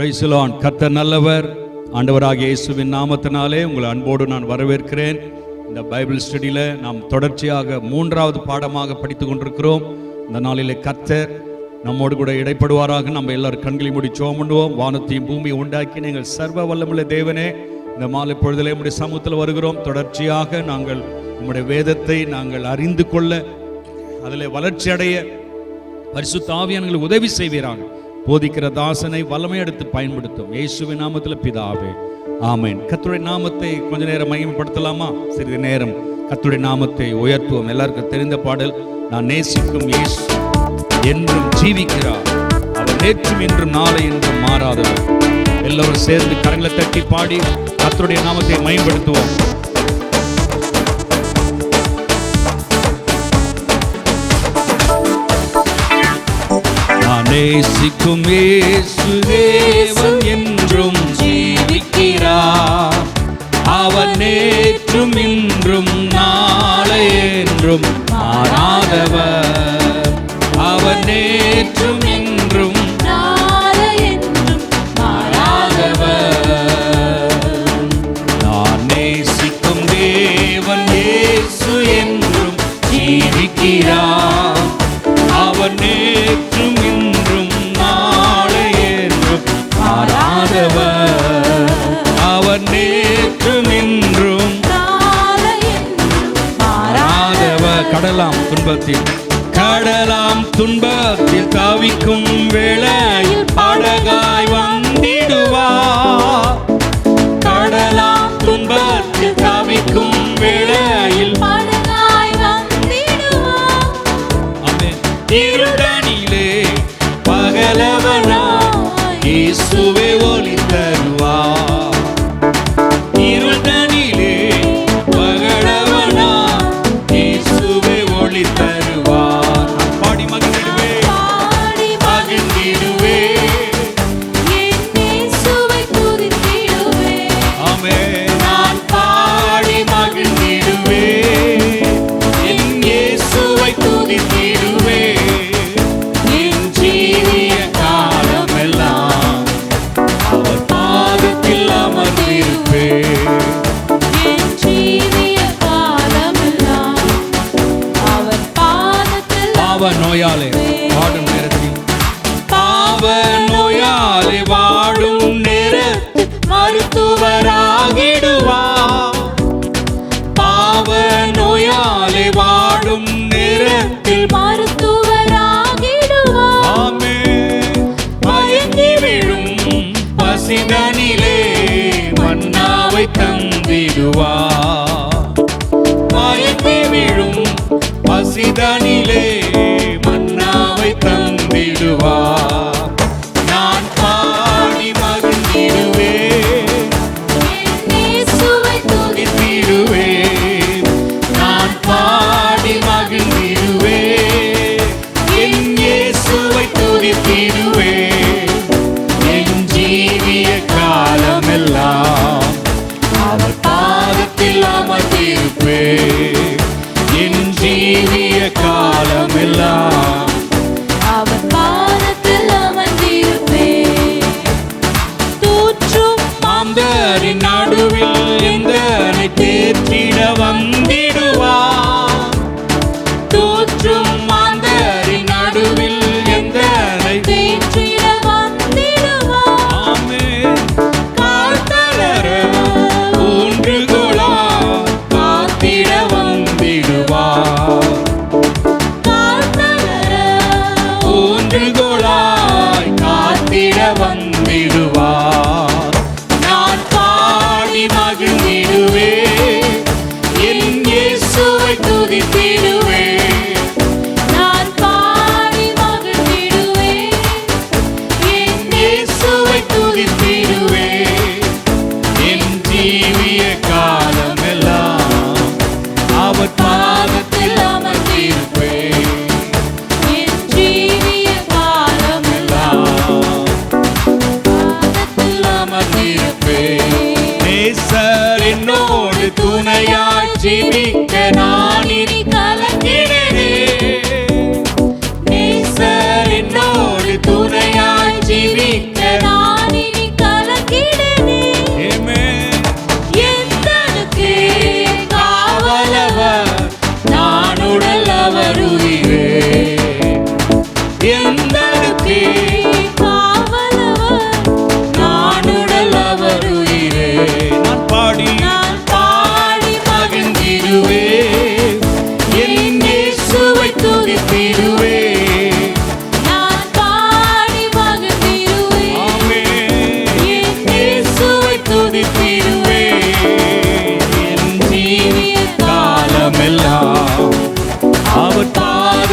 Price the Lord. கர்த்தர் நல்லவர். ஆண்டவராகிய இயேசுவின் நாமத்தினாலே உங்களை அன்போடு நான் வரவேற்கிறேன். இந்த பைபிள் ஸ்டடியில் நாம் தொடர்ச்சியாக 3வது பாடமாக படித்து கொண்டிருக்கிறோம். இந்த நாளிலே கர்த்தர் நம்மோடு கூட இடைப்படுவாராக. நம்ம எல்லாரும் கண்களை மூடி ஜெபம் பண்ணுவோம். வானத்தையும் பூமியை உண்டாக்கி நீங்கள் சர்வ வல்லமுள்ள தேவனே, இந்த மாலை பொழுதிலே உம்முடைய சமூகத்தில் வருகிறோம். தொடர்ச்சியாக நாங்கள் உம்முடைய வேதத்தை நாங்கள் அறிந்து கொள்ள, அதில் வளர்ச்சி அடைய பரிசுத்த ஆவியானவர்கள் உதவி செய்வீராக. போதிக்கிற தாசனை வல்லமை எடுத்து பயன்படுத்தும். இயேசுவின் நாமத்தில் பிதாவே, ஆமென். கர்த்தருடைய நாமத்தை கொஞ்ச நேரம் மகிமைப்படுத்தலாமா? சிறிது நேரம் கர்த்தருடைய நாமத்தை உயர்த்துவோம். எல்லாருக்கும் தெரிந்த பாடல், நான் நேசிக்கும் இயேசு என்றும் ஜீவிக்கிறார், அவர் நேற்றும் இன்றும் நாளை என்றும் மாறாதவர். எல்லோரும் சேர்ந்து கரங்களை தட்டி பாடி கர்த்தருடைய நாமத்தை மகிமைப்படுத்துவோம். நேசிக்கும் இயேசு தேவன் என்றும் ஜீவிக்கிறார், அவர் நேற்றும் இன்றும் நாளை என்றும் மாறாதவர். அவர் நேற்றும் இன்றும் நாளை என்றும் மாறாதவர். நான் நேசிக்கும் தேவன் இயேசு என்றும் ஜீவிக்கிறார், அவர் நேற்றும் அவர் நேற்றும் இன்றும் மாறாதவர். கடலாம் துன்பத்தில் தவிக்கும் வேளையில் படகாய் வந்திடுவார். கடலாம் துன்பத்தில் தவிக்கும் வேளையில் படகாய் வந்திடுவார். இருடனிலே பகலவனா இயேசுவே ஒளி தருவார். இருடனிலே பகலவனா இயேசுவே ஒளி தருவார். பாடி மகிழ்ந்திடுவே, மகிழ்ந்திடுவே, இயேசுவை துதித்திடுவே. ஆமென். நான் பாடி மகிழ்ந்திடுவே, என் இயேசுவை துதித்திடுவே. என் ஜீவிய காலமெல்லாம் அவர் பாதத்தில் அமர்ந்திருப்பே. என் ஜீவிய காலமெல்லாம் அவர் பாதத்தில். பாவ நோயாலே வாடும் நேரத்தில், பாவ நோயாலே வாடும் நேரத்தில் மருத்துவராகிடுவார். பாவ நோயாலே வாடும் நேரத்தில் மருத்துவராகிடுவார். ஆமென். மயங்கி விழும் பசிதனிலே மன்னாவை தந்திடுவார். மயங்கி விழும் பசிதனிலே மன்னாவை தந்திடுவார். நான் பாடி மகிழ்ந்திடுவே, இயேசுவை துதித்திடுவே. நான் பாடி மகிழ்ந்திடுவே, என் இயேசுவை துதித்திடுவே. என் ஜீவிய காலமெல்லாம் அவர் பாதத்தில் அமர்ந்திருப்பே. என் ஜீவிய காலமெல்லாம் அவர் பாதத்தில்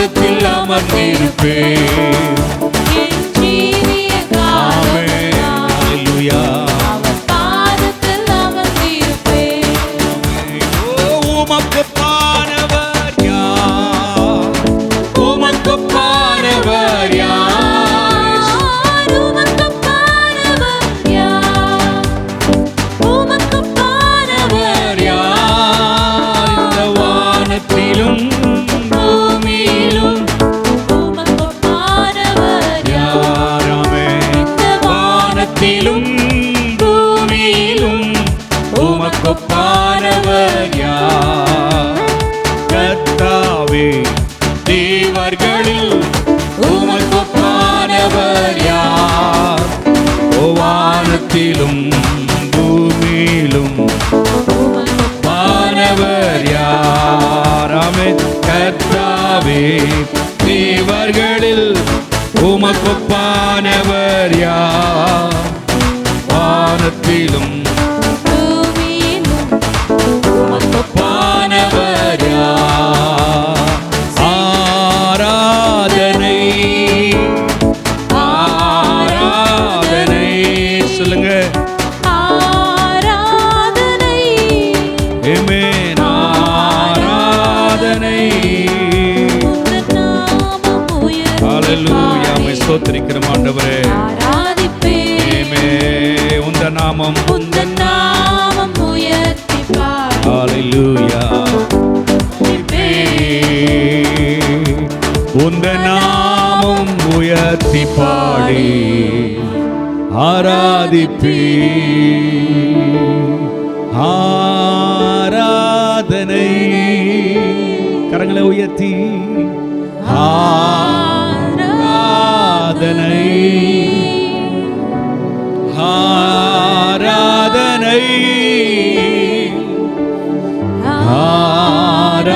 பாதத்தில் அமர்ந்திருப்பேன். என் ஜீவிய காலமெல்லாம் ஹல்லேலூயா. அவர் பாதத்தில் அமர்ந்திருப்பேன். உமக்கு பானவர் யார்? உமக்கு பானவர் யார்? உமக்கு பானவர் யார்? உமக்கு பானவர் யார்? இந்த வானத்திலும் பூமியிலும் உமக்கு பானவர் யார்? யாராமே? இந்த வானத்திலும் பூமியிலும் உமக்கு பானவர் யார்? கர்த்தாவே, தேவர்களில் உமக்கு பானவர் யார்? ஓ வானத்திலும் பூமியிலும் உமக்கு பானவர் யார்? ஆமென். கர்த்தாவே, தேவர்களில் உமக்கு பானவர் யார்? வானத்திலும் பூமியிலும் உமக்கு பானவர் யார்? ஆராதனை, ஆராதனை சொல்லுங்க. ஆராதனை. ஆமென். ஆராதனை. உந்தன் நாமம் உயர்த்தி ஹல்லேலூயா. மை ஸ்தோத்திரிக்கிறோம் ஆண்டவரே. ஆராதிப்பேன். ஆமென். உந்த நாமம் உந்தன் நாமம் உயர்த்தி பாடி ஹல்லேலூயா. உந்த நாமம் உயர்த்தி பாடி ஆராதிப்பே. ஆராதனை. கரங்களை உயர்த்தி ஆராதனை. ஆராதனை.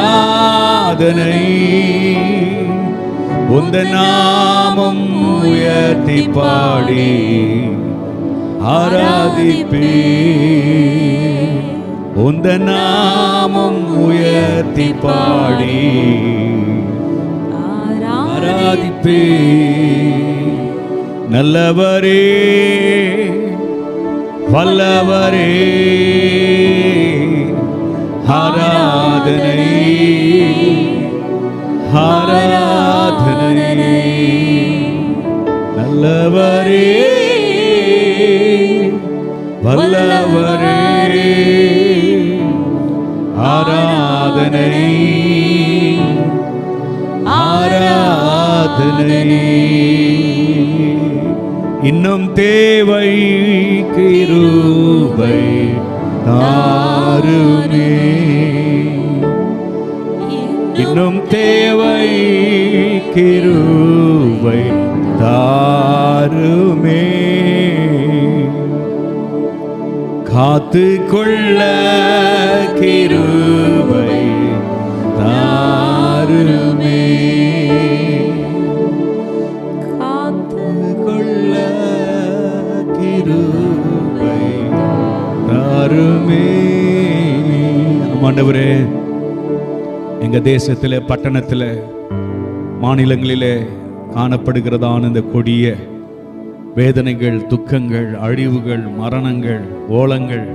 ஆராதனை. உந்த நாமம் உயர்த்தி பாடி ஆராதிப்பே. உந்த நாமம் உயர்த்தி பாடி ஆராதிப்பே. நல்லவரே, வல்லவரே, ஆராதனை, ஆராதனை. நல்லவரே, வல்லவரே, ஆராதனை, ஆராதனை. இன்னும் தேவை கிருபை தாருமே. இன்னும் தேவை கிருபை தாருமே. காத்து கொள்ள கிருபை தாருமே. காத்து கொள்ள கிருபை தாருமே. ஆண்டவரே, எங்க தேசத்திலே, பட்டணத்திலே, மாநிலங்களிலே காணப்படுகிறதான இந்த கொடிய வேதனைகள், துக்கங்கள், அழிவுகள், மரணங்கள், ஓலங்கள்,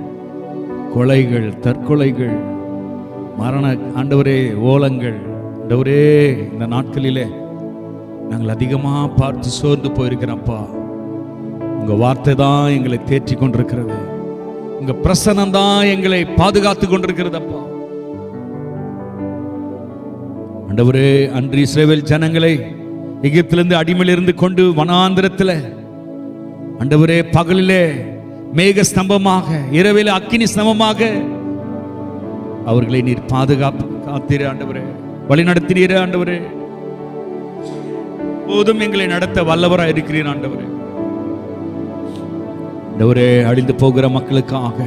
கொலைகள், தற்கொலைகள், மரண ஆண்டவரே ஓலங்கள், ஆண்டவரே, இந்த நாட்களிலே நாங்கள் அதிகமாக பார்த்து சோர்ந்து போயிருக்கிறோம்ப்பா. உங்க வார்த்தை தான் எங்களை தேற்றி கொண்டிருக்கிறது. உங்க பிரசன்னம் தான் எங்களை பாதுகாத்து கொண்டிருக்கிறதப்பா. ஆண்டவரே, அன்று இஸ்ரவேல் ஜனங்களை எகிப்திலிருந்து அடிமையிலிருந்து கொண்டு வனாந்திரத்தில் ஆண்டவரே பகலிலே மேக ஸ்தம்பமாக, இரவிலே அக்கினி ஸ்தம்பமாக அவர்களை நீர் பாதுகாப்பு காத்தீரே ஆண்டவரே, வழி நடத்தினீரே ஆண்டவரே. போதும் எங்களை நடத்த வல்லவராய் இருக்கிறீர் ஆண்டவரே. ஆண்டவரே, அழிந்து போகிற மக்களுக்காக,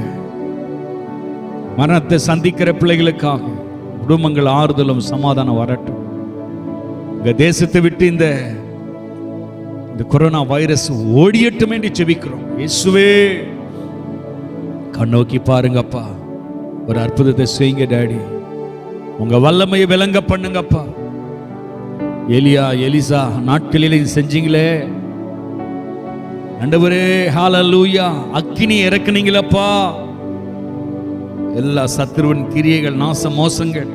மரணத்தை சந்திக்கிற பிள்ளைகளுக்காக குடும்பங்கள் ஆறுதலும் சமாதானம் வரட்டும். இந்த தேசத்தை விட்டு இந்த கொரோனா வைரஸ் ஓடியட்டும் என்று ஜெபிக்கிறோம். இயேசுவே, கண்ணோக்கி பாருங்கப்பா, ஒரு அற்புதத்தை செய்யுங்க டாடி. உங்க வல்லமையை விளங்க பண்ணுங்கப்பா. எலியா எலிசா நாட்களில் இது செஞ்சீங்களே ஆண்டவரே, ஹalleluya, அக்கினி இறக்குனீங்களப்பா. எல்லா சத்துருவின் கிரியைகள், நாச மோசங்கள்,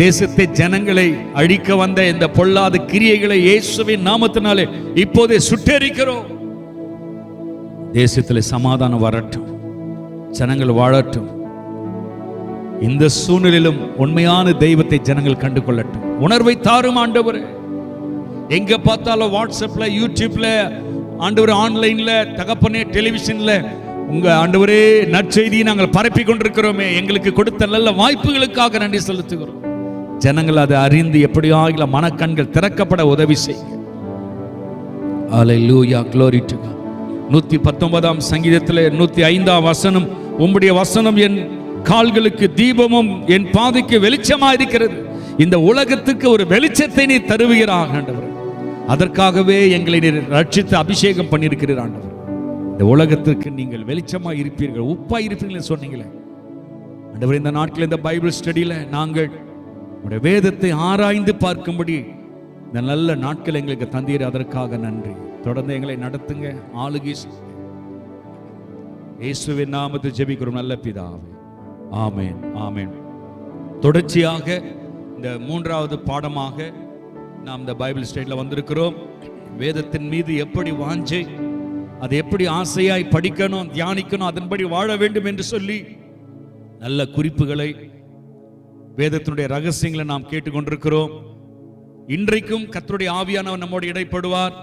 தேசத்தை ஜனங்களை அழிக்க வந்த இந்த பொல்லாத கிரியைகளை இயேசுவின் நாமத்தினாலே இப்போதே சுட்டெரிக்கிறோம். தேசத்தில் சமாதானம் வரட்டும், ஜனங்கள் வாழட்டும். இந்த சூழ்நிலையிலும் உண்மையான தெய்வத்தை ஜனங்கள் கண்டு கொள்ளட்டும். உணர்வை தாரும் ஆண்டவரே. எங்க பார்த்தாலும் வாட்ஸ்அப்ல, யூடியூப்ல, ஆண்டவர் ஆன்லைன்ல, தகப்பனே டெலிவிஷன்ல உங்க ஆண்டவரே நற்செய்தியை நாங்கள் பரப்பி கொண்டிருக்கிறோமே. எங்களுக்கு கொடுத்த நல்ல வாய்ப்புகளுக்காக நன்றி செலுத்துகிறோம். ஜனங்கள் அதை அறிந்து எப்படியாக மனக்கண்கள் திறக்கப்பட உதவி செய்யுங்க. ஹல்லேலூயா, glory to God. 119ஆம் சங்கீதத்தில் 105ஆம் வசனம், உம்முடைய வசனம் என் கால்களுக்கு தீபமும் என் பாதைக்கு வெளிச்சமா இருக்கிறது. இந்த உலகத்துக்கு ஒரு வெளிச்சத்தை நீ தருவீராக ஆண்டவர். அதற்காகவே எங்களை நீர் ரட்சித்து அபிஷேகம் பண்ணியிருக்கிறீர் ஆண்டவர். இந்த உலகத்திற்கு நீங்கள் வெளிச்சமா இருப்பீர்கள், உப்பா இருப்பீர்கள் சொன்னீங்களே ஆண்டவர். இந்த நாட்கள் இந்த பைபிள் ஸ்டடியில நாங்கள் உடைய வேதத்தை ஆராய்ந்து பார்க்கும்படி இந்த நல்ல நாட்கள் எங்களுக்கு தந்தீர். அதற்காக நன்றி. தொடர்ந்து எங்களை நடத்துங்க, ஆளுகை இயேசுவின் நாமத்தில் ஜெபிக்கிறோம் நல்ல பிதாவே, ஆமென், ஆமென். தொடர்ச்சியாக இந்த 3வது பாடமாக நாம் இந்த பைபிள் ஸ்டடியில் வந்திருக்கிறோம். வேதத்தின் மீது எப்படி வாஞ்சை, அதை எப்படி ஆசையாய் படிக்கணும், தியானிக்கணும், அதன்படி வாழ வேண்டும் என்று சொல்லி நல்ல குறிப்புகளை, வேதத்தினுடைய ரகசியங்களை நாம் கேட்டுக்கொண்டிருக்கிறோம். இன்றைக்கும் கர்த்தருடைய ஆவியானவர் நம்மோடு இடைப்படுவார்.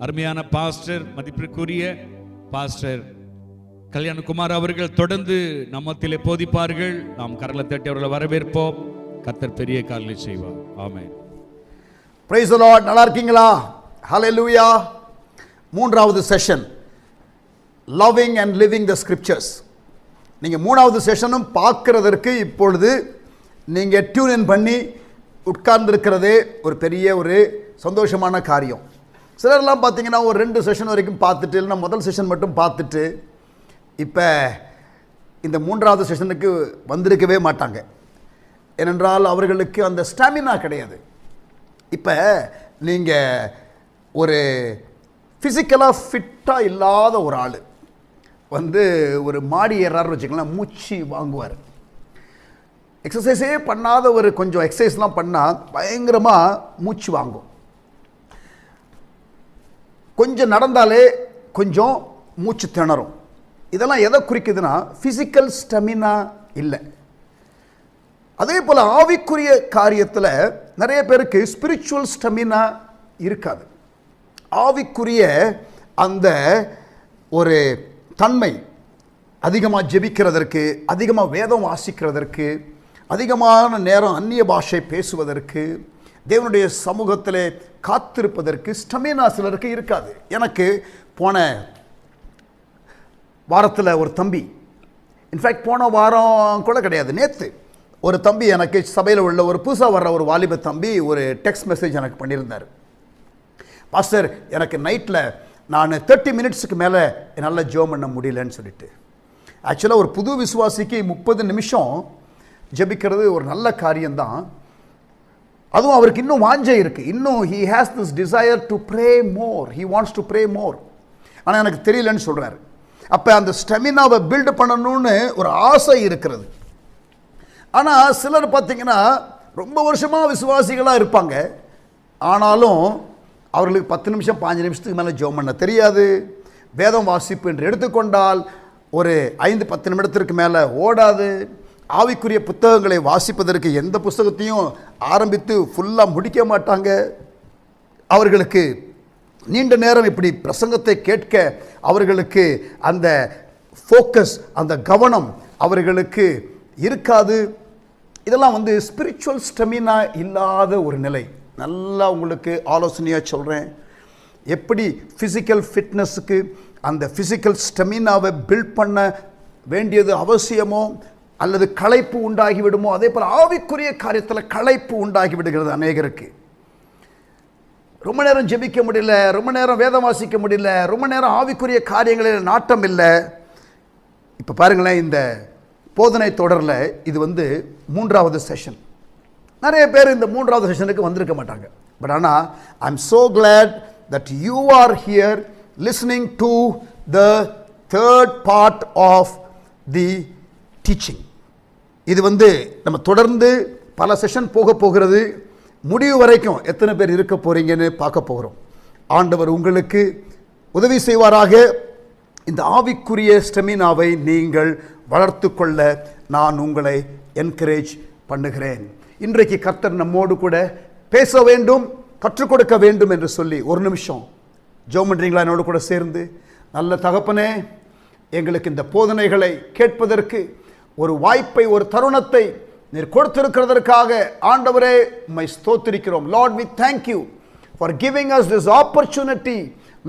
அருமையான பாஸ்டர், மதிப்பிற்குரிய பாஸ்டர் கல்யாணகுமார் அவர்கள் தொடர்ந்து நம்மத்திலே போதிப்பார்கள். நாம் கரங்களை தட்டி அவர்களை வரவேற்போம். கர்த்தர் பெரிய காரியங்களை செய்வார். ஆமென். Praise the lord. நல்லா இருக்கீங்களா? ஹல்லேலூயா. 3வது session, loving and living the scriptures. நீங்கள் 3வது செஷனும் பார்க்கறதற்கு இப்பொழுது நீங்கள் டியூன் இன் பண்ணி உட்கார்ந்துருக்கிறதே ஒரு பெரிய ஒரு சந்தோஷமான காரியம். சிலர்லாம் பார்த்தீங்கன்னா ஒரு 2 செஷன் வரைக்கும் பார்த்துட்டு, இல்லைன்னா முதல் செஷன் மட்டும் பார்த்துட்டு இப்போ இந்த 3வது செஷனுக்கு வந்திருக்கவே மாட்டாங்க. ஏனென்றால் அவர்களுக்கு அந்த ஸ்டாமினா கிடையாது. இப்போ நீங்கள் ஒரு ஃபிசிக்கலாக ஃபிட்டாக இல்லாத ஒரு ஆள் வந்து ஒரு மாடி ஏறாருன்னு வச்சுக்கலாம், மூச்சு வாங்குவார். எக்ஸசைஸே பண்ணாத ஒரு கொஞ்சம் எக்ஸசைஸ்லாம் பண்ணால் பயங்கரமாக மூச்சு வாங்கும். கொஞ்சம் நடந்தாலே கொஞ்சம் மூச்சு திணறும். இதெல்லாம் எதை குறிக்குதுன்னா ஃபிசிக்கல் ஸ்டெமினா இல்லை. அதே போல் ஆவிக்குரிய காரியத்தில் நிறைய பேருக்கு ஸ்பிரிச்சுவல் ஸ்டெமினா இருக்காது. ஆவிக்குரிய அந்த ஒரு தன்மை, அதிகமாக ஜெபிக்கிறதற்கு, அதிகமாக வேதம் வாசிக்கிறதற்கு, அதிகமான நேரம் அந்நிய பாஷை பேசுவதற்கு, தேவனுடைய சமூகத்தில் காத்திருப்பதற்கு ஸ்டெமினா சிலருக்கு இருக்காது. எனக்கு போன வாரத்தில் ஒரு தம்பி, இன்ஃபேக்ட் போன வாரம் கூட கிடையாது, நேற்று ஒரு தம்பி எனக்கு சபையில் உள்ள ஒரு புதுசாக வர்ற ஒரு வாலிப தம்பி ஒரு டெக்ஸ்ட் மெசேஜ் எனக்கு பண்ணியிருந்தார். பாஸ்டர், எனக்கு நைட்டில் நான் 30 மினிட்ஸுக்கு மேலே என்னால் ஜெபம் பண்ண முடியலன்னு சொல்லிட்டு. ஆக்சுவலாக ஒரு புது விசுவாசிக்கு 30 நிமிஷம் ஜெபிக்கிறது ஒரு நல்ல காரியம்தான். அதுவும் அவருக்கு இன்னும் வாஞ்சை இருக்குது. இன்னும் he has this desire to pray more, he wants to pray more. ஆனால் எனக்கு தெரியலன்னு சொல்கிறார். அப்போ அந்த ஸ்டெமினாவை பில்டு பண்ணணும்னு ஒரு ஆசை இருக்கிறது. ஆனால் சிலர் பார்த்தீங்கன்னா ரொம்ப வருஷமாக விசுவாசிகளாக இருப்பாங்க, ஆனாலும் அவர்களுக்கு 10 நிமிஷம் 5 நிமிஷத்துக்கு மேலே ஜெபம் பண்ண தெரியாது. வேதம் வாசிப்பு என்று எடுத்துக்கொண்டால் ஒரு 5-10 நிமிடத்திற்கு மேலே ஓடாது. ஆவிக்குரிய புத்தகங்களை வாசிப்பதற்கு எந்த புத்தகத்தையும் ஆரம்பித்து ஃபுல்லாக முடிக்க மாட்டாங்க. அவர்களுக்கு நீண்ட நேரம் இப்படி பிரசங்கத்தை கேட்க அவர்களுக்கு அந்த ஃபோக்கஸ், அந்த கவனம் அவர்களுக்கு இருக்காது. இதெல்லாம் வந்து ஸ்பிரிச்சுவல் ஸ்டெமினா இல்லாத ஒரு நிலை. நல்லா உங்களுக்கு ஆலோசனையாக சொல்கிறேன். எப்படி ஃபிசிக்கல் ஃபிட்னஸுக்கு அந்த ஃபிசிக்கல் ஸ்டெமினாவை பில்ட் பண்ண வேண்டியது அவசியமோ அல்லது களைப்பு உண்டாகி விடுமோ, அதே போல் ஆவிக்குரிய காரியத்தில் களைப்பு உண்டாகி விடுகிறது அநேகருக்கு. ரொம்ப நேரம் ஜெபிக்க முடியல, ரொம்ப நேரம் வேதம் வாசிக்க முடியல, ரொம்ப நேரம் ஆவிக்குரிய காரியங்களில் நாட்டம் இல்லை. இப்போ பாருங்களேன், இந்த போதனை தொடரில் இது வந்து 3வது செஷன். நிறைய பேர் இந்த 3வது செஷனுக்கு வந்திருக்க மாட்டாங்க. பட் ஆனால் I am so glad that you are here listening to the third part of the teaching. இது நம்ம தொடர்ந்து பல செஷன் போகிறது. முடிவு வரைக்கும் எத்தனை பேர் இருக்க போறீங்கன்னு பார்க்க போகிறோம். ஆண்டவர் உங்களுக்கு உதவி செய்வாராக. இந்த ஆவிக்குரிய ஸ்டெமினாவை நீங்கள் வளர்த்து கொள்ள நான் உங்களை என்கரேஜ் பண்ணுகிறேன். இன்றைக்கு கர்த்தர் நம்மோடு கூட பேச வேண்டும், கற்றுக் கொடுக்க வேண்டும் என்று சொல்லி ஒரு நிமிஷம் ஜெபம் பண்றீங்களா என்னோடு கூட சேர்ந்து? நல்ல தகப்பனே, எங்களுக்கு இந்த போதனைகளை கேட்பதற்கு ஒரு வாய்ப்பை, ஒரு தருணத்தை நீர் கொடுத்திருக்கிறதற்காக ஆண்டவரே உம்மை ஸ்தோத்திரிக்கிறோம். Lord, we thank you for giving us this opportunity,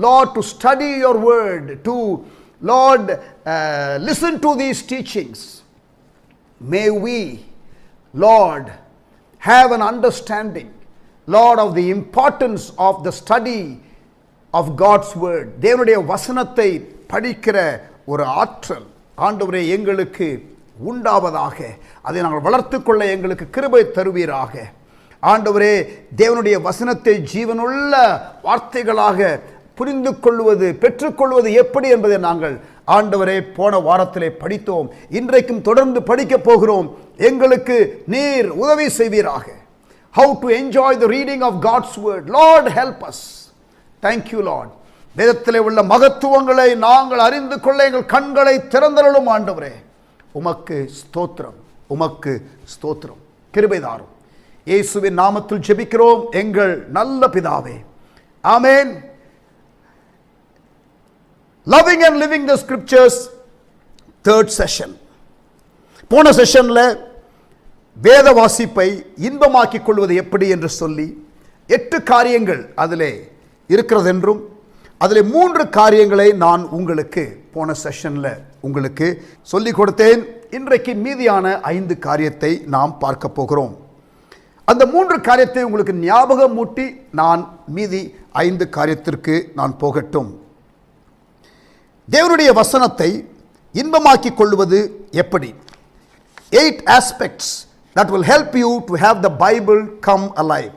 Lord, to study your word, to Lord listen to these teachings. May we, Lord, have an understanding, Lord, of the importance of the study of God's word. தேவனுடைய வசனத்தை படிக்கிற ஒரு ஆற்றல் ஆண்டவரே எங்களுக்கு உண்டாவதாக. அதை நாங்கள் வளர்த்துக்கொள்ள எங்களுக்கு கிருபை தருவீராக. ஆண்டவரே, தேவனுடைய வசனத்தை ஜீவனுள்ள வார்த்தைகளாக புரிந்து கொள்வது, பெற்றுக்கொள்வது எப்படி என்பதை நாங்கள் ஆண்டவரே போன வாரத்திலே படித்தோம். இன்றைக்கும் தொடர்ந்து படிக்க போகிறோம். எங்களுக்கு நீர் உதவி செய்வீராக. How to enjoy the reading of God's word. Lord, help us. Thank you, Lord. வேதத்திலே உள்ள மகத்துவங்களை நாங்கள் அறிந்து கொள்ள எங்கள் கண்களை திறந்தருளும் ஆண்டவரே. உமக்கு ஸ்தோத்திரம், உமக்கு ஸ்தோத்திரம். கிருபை தாரும். இயேசுவின் நாமத்தில் ஜெபிக்கிறோம் எங்கள் நல்ல பிதாவே. ஆமென். Loving and living the scriptures, third session. போன செஷன்ல வேத வாசிப்பை இன்பமாக்கிக் கொள்வது எப்படி என்று சொல்லி 8 காரியங்கள் அதிலே இருக்கிறது என்றும், அதிலே 3 காரியங்களை நான் உங்களுக்கு போன செஷன்ல உங்களுக்கு சொல்லிக் கொடுத்தேன். இன்றைக்கு மீதியான 5 காரியத்தை நாம் பார்க்க போகிறோம். அந்த 3 காரியத்தை உங்களுக்கு ஞாபகம் மூட்டி நான் மீதி 5 காரியத்திற்கு நான் போகட்டும். தேவனுடைய வசனத்தை இன்பமாக்கிக் கொள்வது எப்படி? 8 aspects that will help you to have the Bible come alive.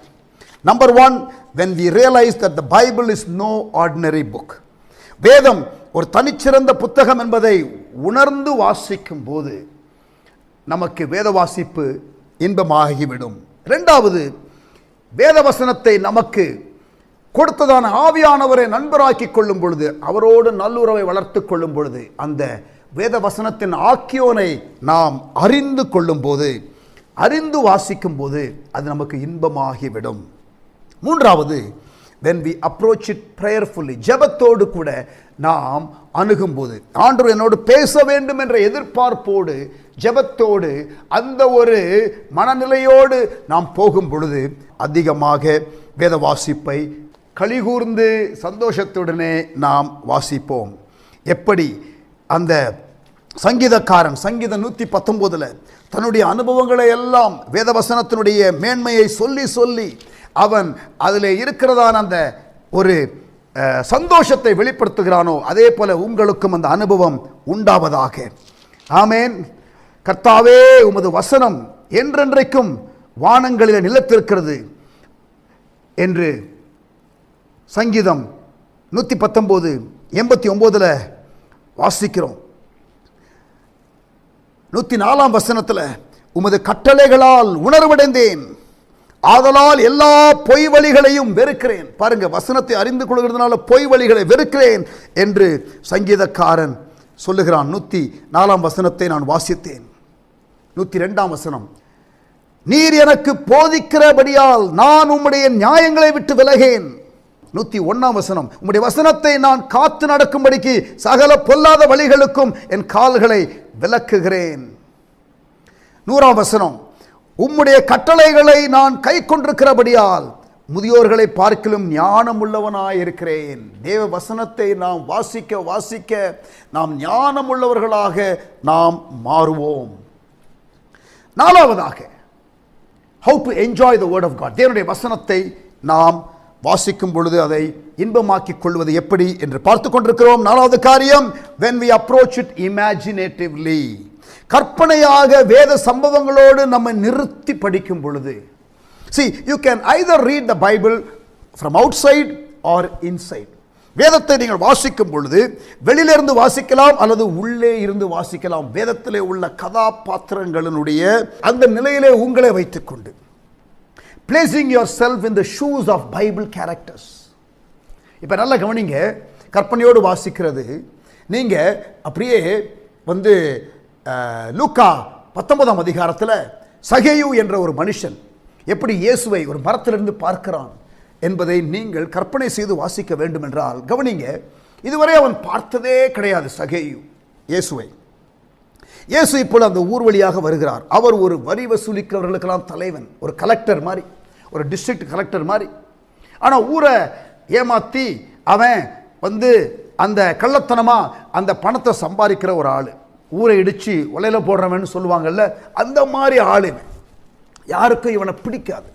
Number 1, when we realize that the Bible is no ordinary book. வேதம் ஒரு தனிச்சிறந்த புத்தகம் என்பதை உணர்ந்து வாசிக்கும் போது நமக்கு வேத வாசிப்பு இன்பமாகிவிடும். இரண்டாவது, வேத வசனத்தை நமக்கு கொடுத்ததான ஆவியானவரை நண்பராக்கி கொள்ளும் பொழுது, அவரோடு நல்லுறவை வளர்த்து கொள்ளும் பொழுது, அந்த வேத வசனத்தின் ஆக்கியோனை நாம் அறிந்து கொள்ளும் போது, அறிந்து வாசிக்கும் போது அது நமக்கு இன்பமாகிவிடும். மூன்றாவது, when we approach it prayerfully, ஜெபத்தோடு கூட நாம் அணுகும்போது, ஆண்டவர் என்னோடு பேச வேண்டும் என்ற எதிர்பார்ப்போடு, ஜெபத்தோடு, அந்த ஒரு மனநிலையோடு நாம் போகும் பொழுது அதிகமாக வேத வாசிப்பை களிகூர்ந்து சந்தோஷத்துடனே நாம் வாசிப்போம். எப்படி அந்த சங்கீதக்காரன் சங்கீதம் 119 தன்னுடைய அனுபவங்களை எல்லாம் வேதவசனத்தினுடைய மேன்மையை சொல்லி சொல்லி அவன் அதில் இருக்கிறதான அந்த ஒரு சந்தோஷத்தை வெளிப்படுத்துகிறானோ, அதே போல உங்களுக்கும் அந்த அனுபவம் உண்டாவதாக. ஆமேன். கர்த்தாவே, உமது வசனம் என்றென்றைக்கும் வானங்களில் நிலைத்திருக்கிறது என்று சங்கீதம் 119:89 வாசிக்கிறோம். 104ஆம் வசனத்தில் உமது கட்டளைகளால் உணர்வடைந்தேன், ஆதலால் எல்லா பொய் வழிகளையும் வெறுக்கிறேன். பாருங்க, வசனத்தை அறிந்து கொள்கிறதுனால பொய் வழிகளை வெறுக்கிறேன் என்று சங்கீதக்காரன் சொல்லுகிறான். 104ஆம் வசனத்தை நான் வாசித்தேன். 102ஆம் வசனம், நீர் எனக்கு போதிக்கிறபடியால் நான் உம்முடைய நியாயங்களை விட்டு விலகேன். 101ஆம் வசனம், உம்முடைய வசனத்தை நான் காத்து நடக்கும்படிக்கு சகல பொல்லாத வழிகளுக்கும் என் கால்களை விலக்குகிறேன். 100ஆம் வசனம், உம்முடைய கட்டளைகளை நான் கை கொண்டிருக்கிறபடியால் முதியோர்களை பார்க்கிலும் ஞானம் உள்ளவனாயிருக்கிறேன். தேவ வசனத்தை நாம் வாசிக்க வாசிக்க நாம் ஞானம் உள்ளவர்களாக நாம் மாறுவோம். நாலாவதாக, how to enjoy the word of God. தேவனுடைய வசனத்தை நாம் வாசிக்கும் பொழுது அதை இன்பமாக்கிக் கொள்வது எப்படி என்று பார்த்து கொண்டிருக்கிறோம். நாலாவது காரியம், when we approach it imaginatively. கற்பனையாக வேத சம்பவங்களோடு நம்ம நிறுத்தி படிக்கும் பொழுது, See, you can either read the Bible from outside or inside. வேதத்தை நீங்கள் வாசிக்கும் பொழுது வெளியிலிருந்து வாசிக்கலாம் அல்லது உள்ளே இருந்து வாசிக்கலாம். வேதத்திலே உள்ள கதாபாத்திரங்களினுடைய அந்த நிலையிலே உங்களை வைத்துக்கொண்டு, placing yourself in the shoes of Bible characters. இப்போ நல்லா கவனிங்க, கற்பனையோடு வாசிக்கிறது. நீங்க அப்படியே லூக்கா 19ஆம் அதிகாரத்தில் சகேயு என்ற ஒரு மனுஷன் எப்படி இயேசுவை ஒரு மரத்திலிருந்து பார்க்கிறான் என்பதை நீங்கள் கற்பனை செய்து வாசிக்க வேண்டும் என்றால் கவனிங்க, இதுவரை அவன் பார்த்ததே கிடையாது சகேயு இயேசுவை. இயேசு இப்பொழுது அந்த ஊர் வழியாக வருகிறார். அவர் ஒரு வரி வசூலிக்கிறவர்களுக்கெல்லாம் தலைவன், ஒரு கலெக்டர் மாதிரி, ஒரு டிஸ்ட்ரிக்ட் கலெக்டர் மாதிரி. ஆனால் ஊரை ஏமாற்றி அவன் அந்த கள்ளத்தனமா அந்த பணத்தை சம்பாதிக்கிற ஒரு ஆள், ஊரை இடிச்சு உலையில போடுறவன் சொல்லுவாங்கல்ல, அந்த மாதிரி ஆள் இவன். யாருக்கும் இவனை பிடிக்காது.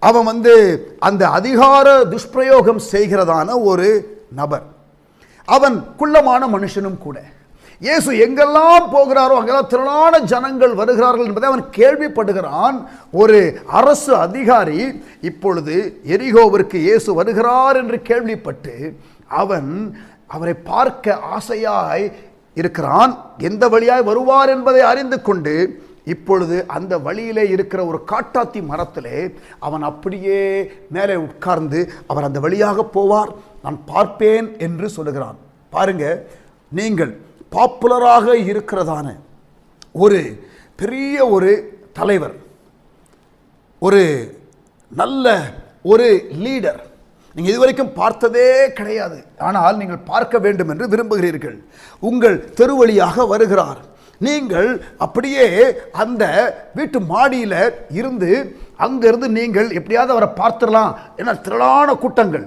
அவன் அந்த அதிகார துஷ்பிரயோகம் செய்கிறதான ஒரு நபர். அவன் குள்ளமான மனுஷனும் கூட. இயேசு எங்கெல்லாம் போகிறாரோ அங்கெல்லாம் திரளான ஜனங்கள் வருகிறார்கள் என்பதை அவன் கேள்விப்படுகிறான். ஒரு அரசு அதிகாரி இப்பொழுது எரிகோவிற்கு இயேசு வருகிறார் என்று கேள்விப்பட்டு அவரை பார்க்க ஆசையாய் இருக்கிறான். எந்த வழியாய் வருவார் என்பதை அறிந்து கொண்டு இப்பொழுது அந்த வழியிலே இருக்கிற ஒரு காட்டாத்தி மரத்திலே அவன் அப்படியே மேலே உட்கார்ந்து அவர் அந்த வழியாக போவார், நான் பார்ப்பேன் என்று சொல்லுகிறான். பாருங்க, நீங்கள் பாப்புலராக இருக்கிறதான ஒரு பெரிய ஒரு தலைவர், ஒரு நல்ல ஒரு லீடர் நீங்கள் இதுவரைக்கும் பார்த்ததே கிடையாது, ஆனால் நீங்கள் பார்க்க வேண்டும் என்று விரும்புகிறீர்கள். உங்கள் தெருவழியாக வருகிறார். நீங்கள் அப்படியே அந்த வீட்டு மாடியில் இருந்து அங்கிருந்து நீங்கள் எப்படியாவது அவரை பார்த்துடலாம், ஏன்னா திரளான கூட்டங்கள்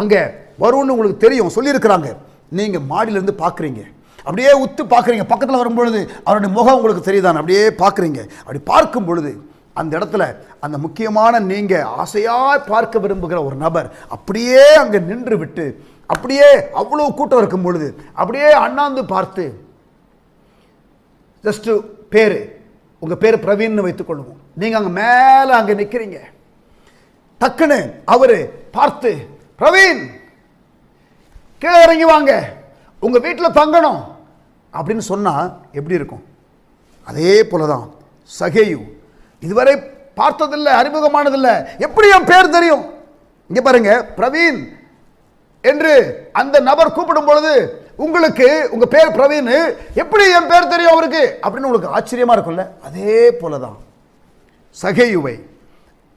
அங்கே வரும்னு உங்களுக்கு தெரியும், சொல்லியிருக்கிறாங்க. நீங்கள் மாடியிலேருந்து பார்க்குறீங்க, அப்படியே உத்து பார்க்குறீங்க. பக்கத்தில் வரும்பொழுது அவருடைய முகம் உங்களுக்கு தெரியுதான், அப்படியே பார்க்குறீங்க. அப்படி பார்க்கும் பொழுது அந்த இடத்துல அந்த முக்கியமான நீங்கள் ஆசையாக பார்க்க விரும்புகிற ஒரு நபர் அப்படியே அங்கே நின்று விட்டு, அப்படியே அவ்வளோ கூட்டம் இருக்கும் பொழுது அப்படியே அண்ணாந்து பார்த்து, ஜஸ்ட் பேர், உங்கள் பேர் பிரவீன் வைத்துக் கொள்வோம், நீங்கள் அங்கே மேலே அங்கே நிற்கிறீங்க. டக்குன்னு அவர் பார்த்து, பிரவீன் கீழே இறங்கி வாங்க, உங்கள் வீட்டில் தங்கணும் அப்படின்னு சொன்னால் எப்படி இருக்கும்? அதே போலதான் சகேயு இதுவரை பார்த்ததில்லை, அறிமுகமானதில்லை, எப்படி என் பேர் தெரியும்? இங்கே பாருங்க, பிரவீன் என்று அந்த நபர் கூப்பிடும் பொழுது உங்களுக்கு உங்க பேர் பிரவீன், எப்படி என் பேர் தெரியும் அவருக்கு அப்படின்னு உங்களுக்கு ஆச்சரியமா இருக்கும்ல. அதே போலதான் சகேயுவை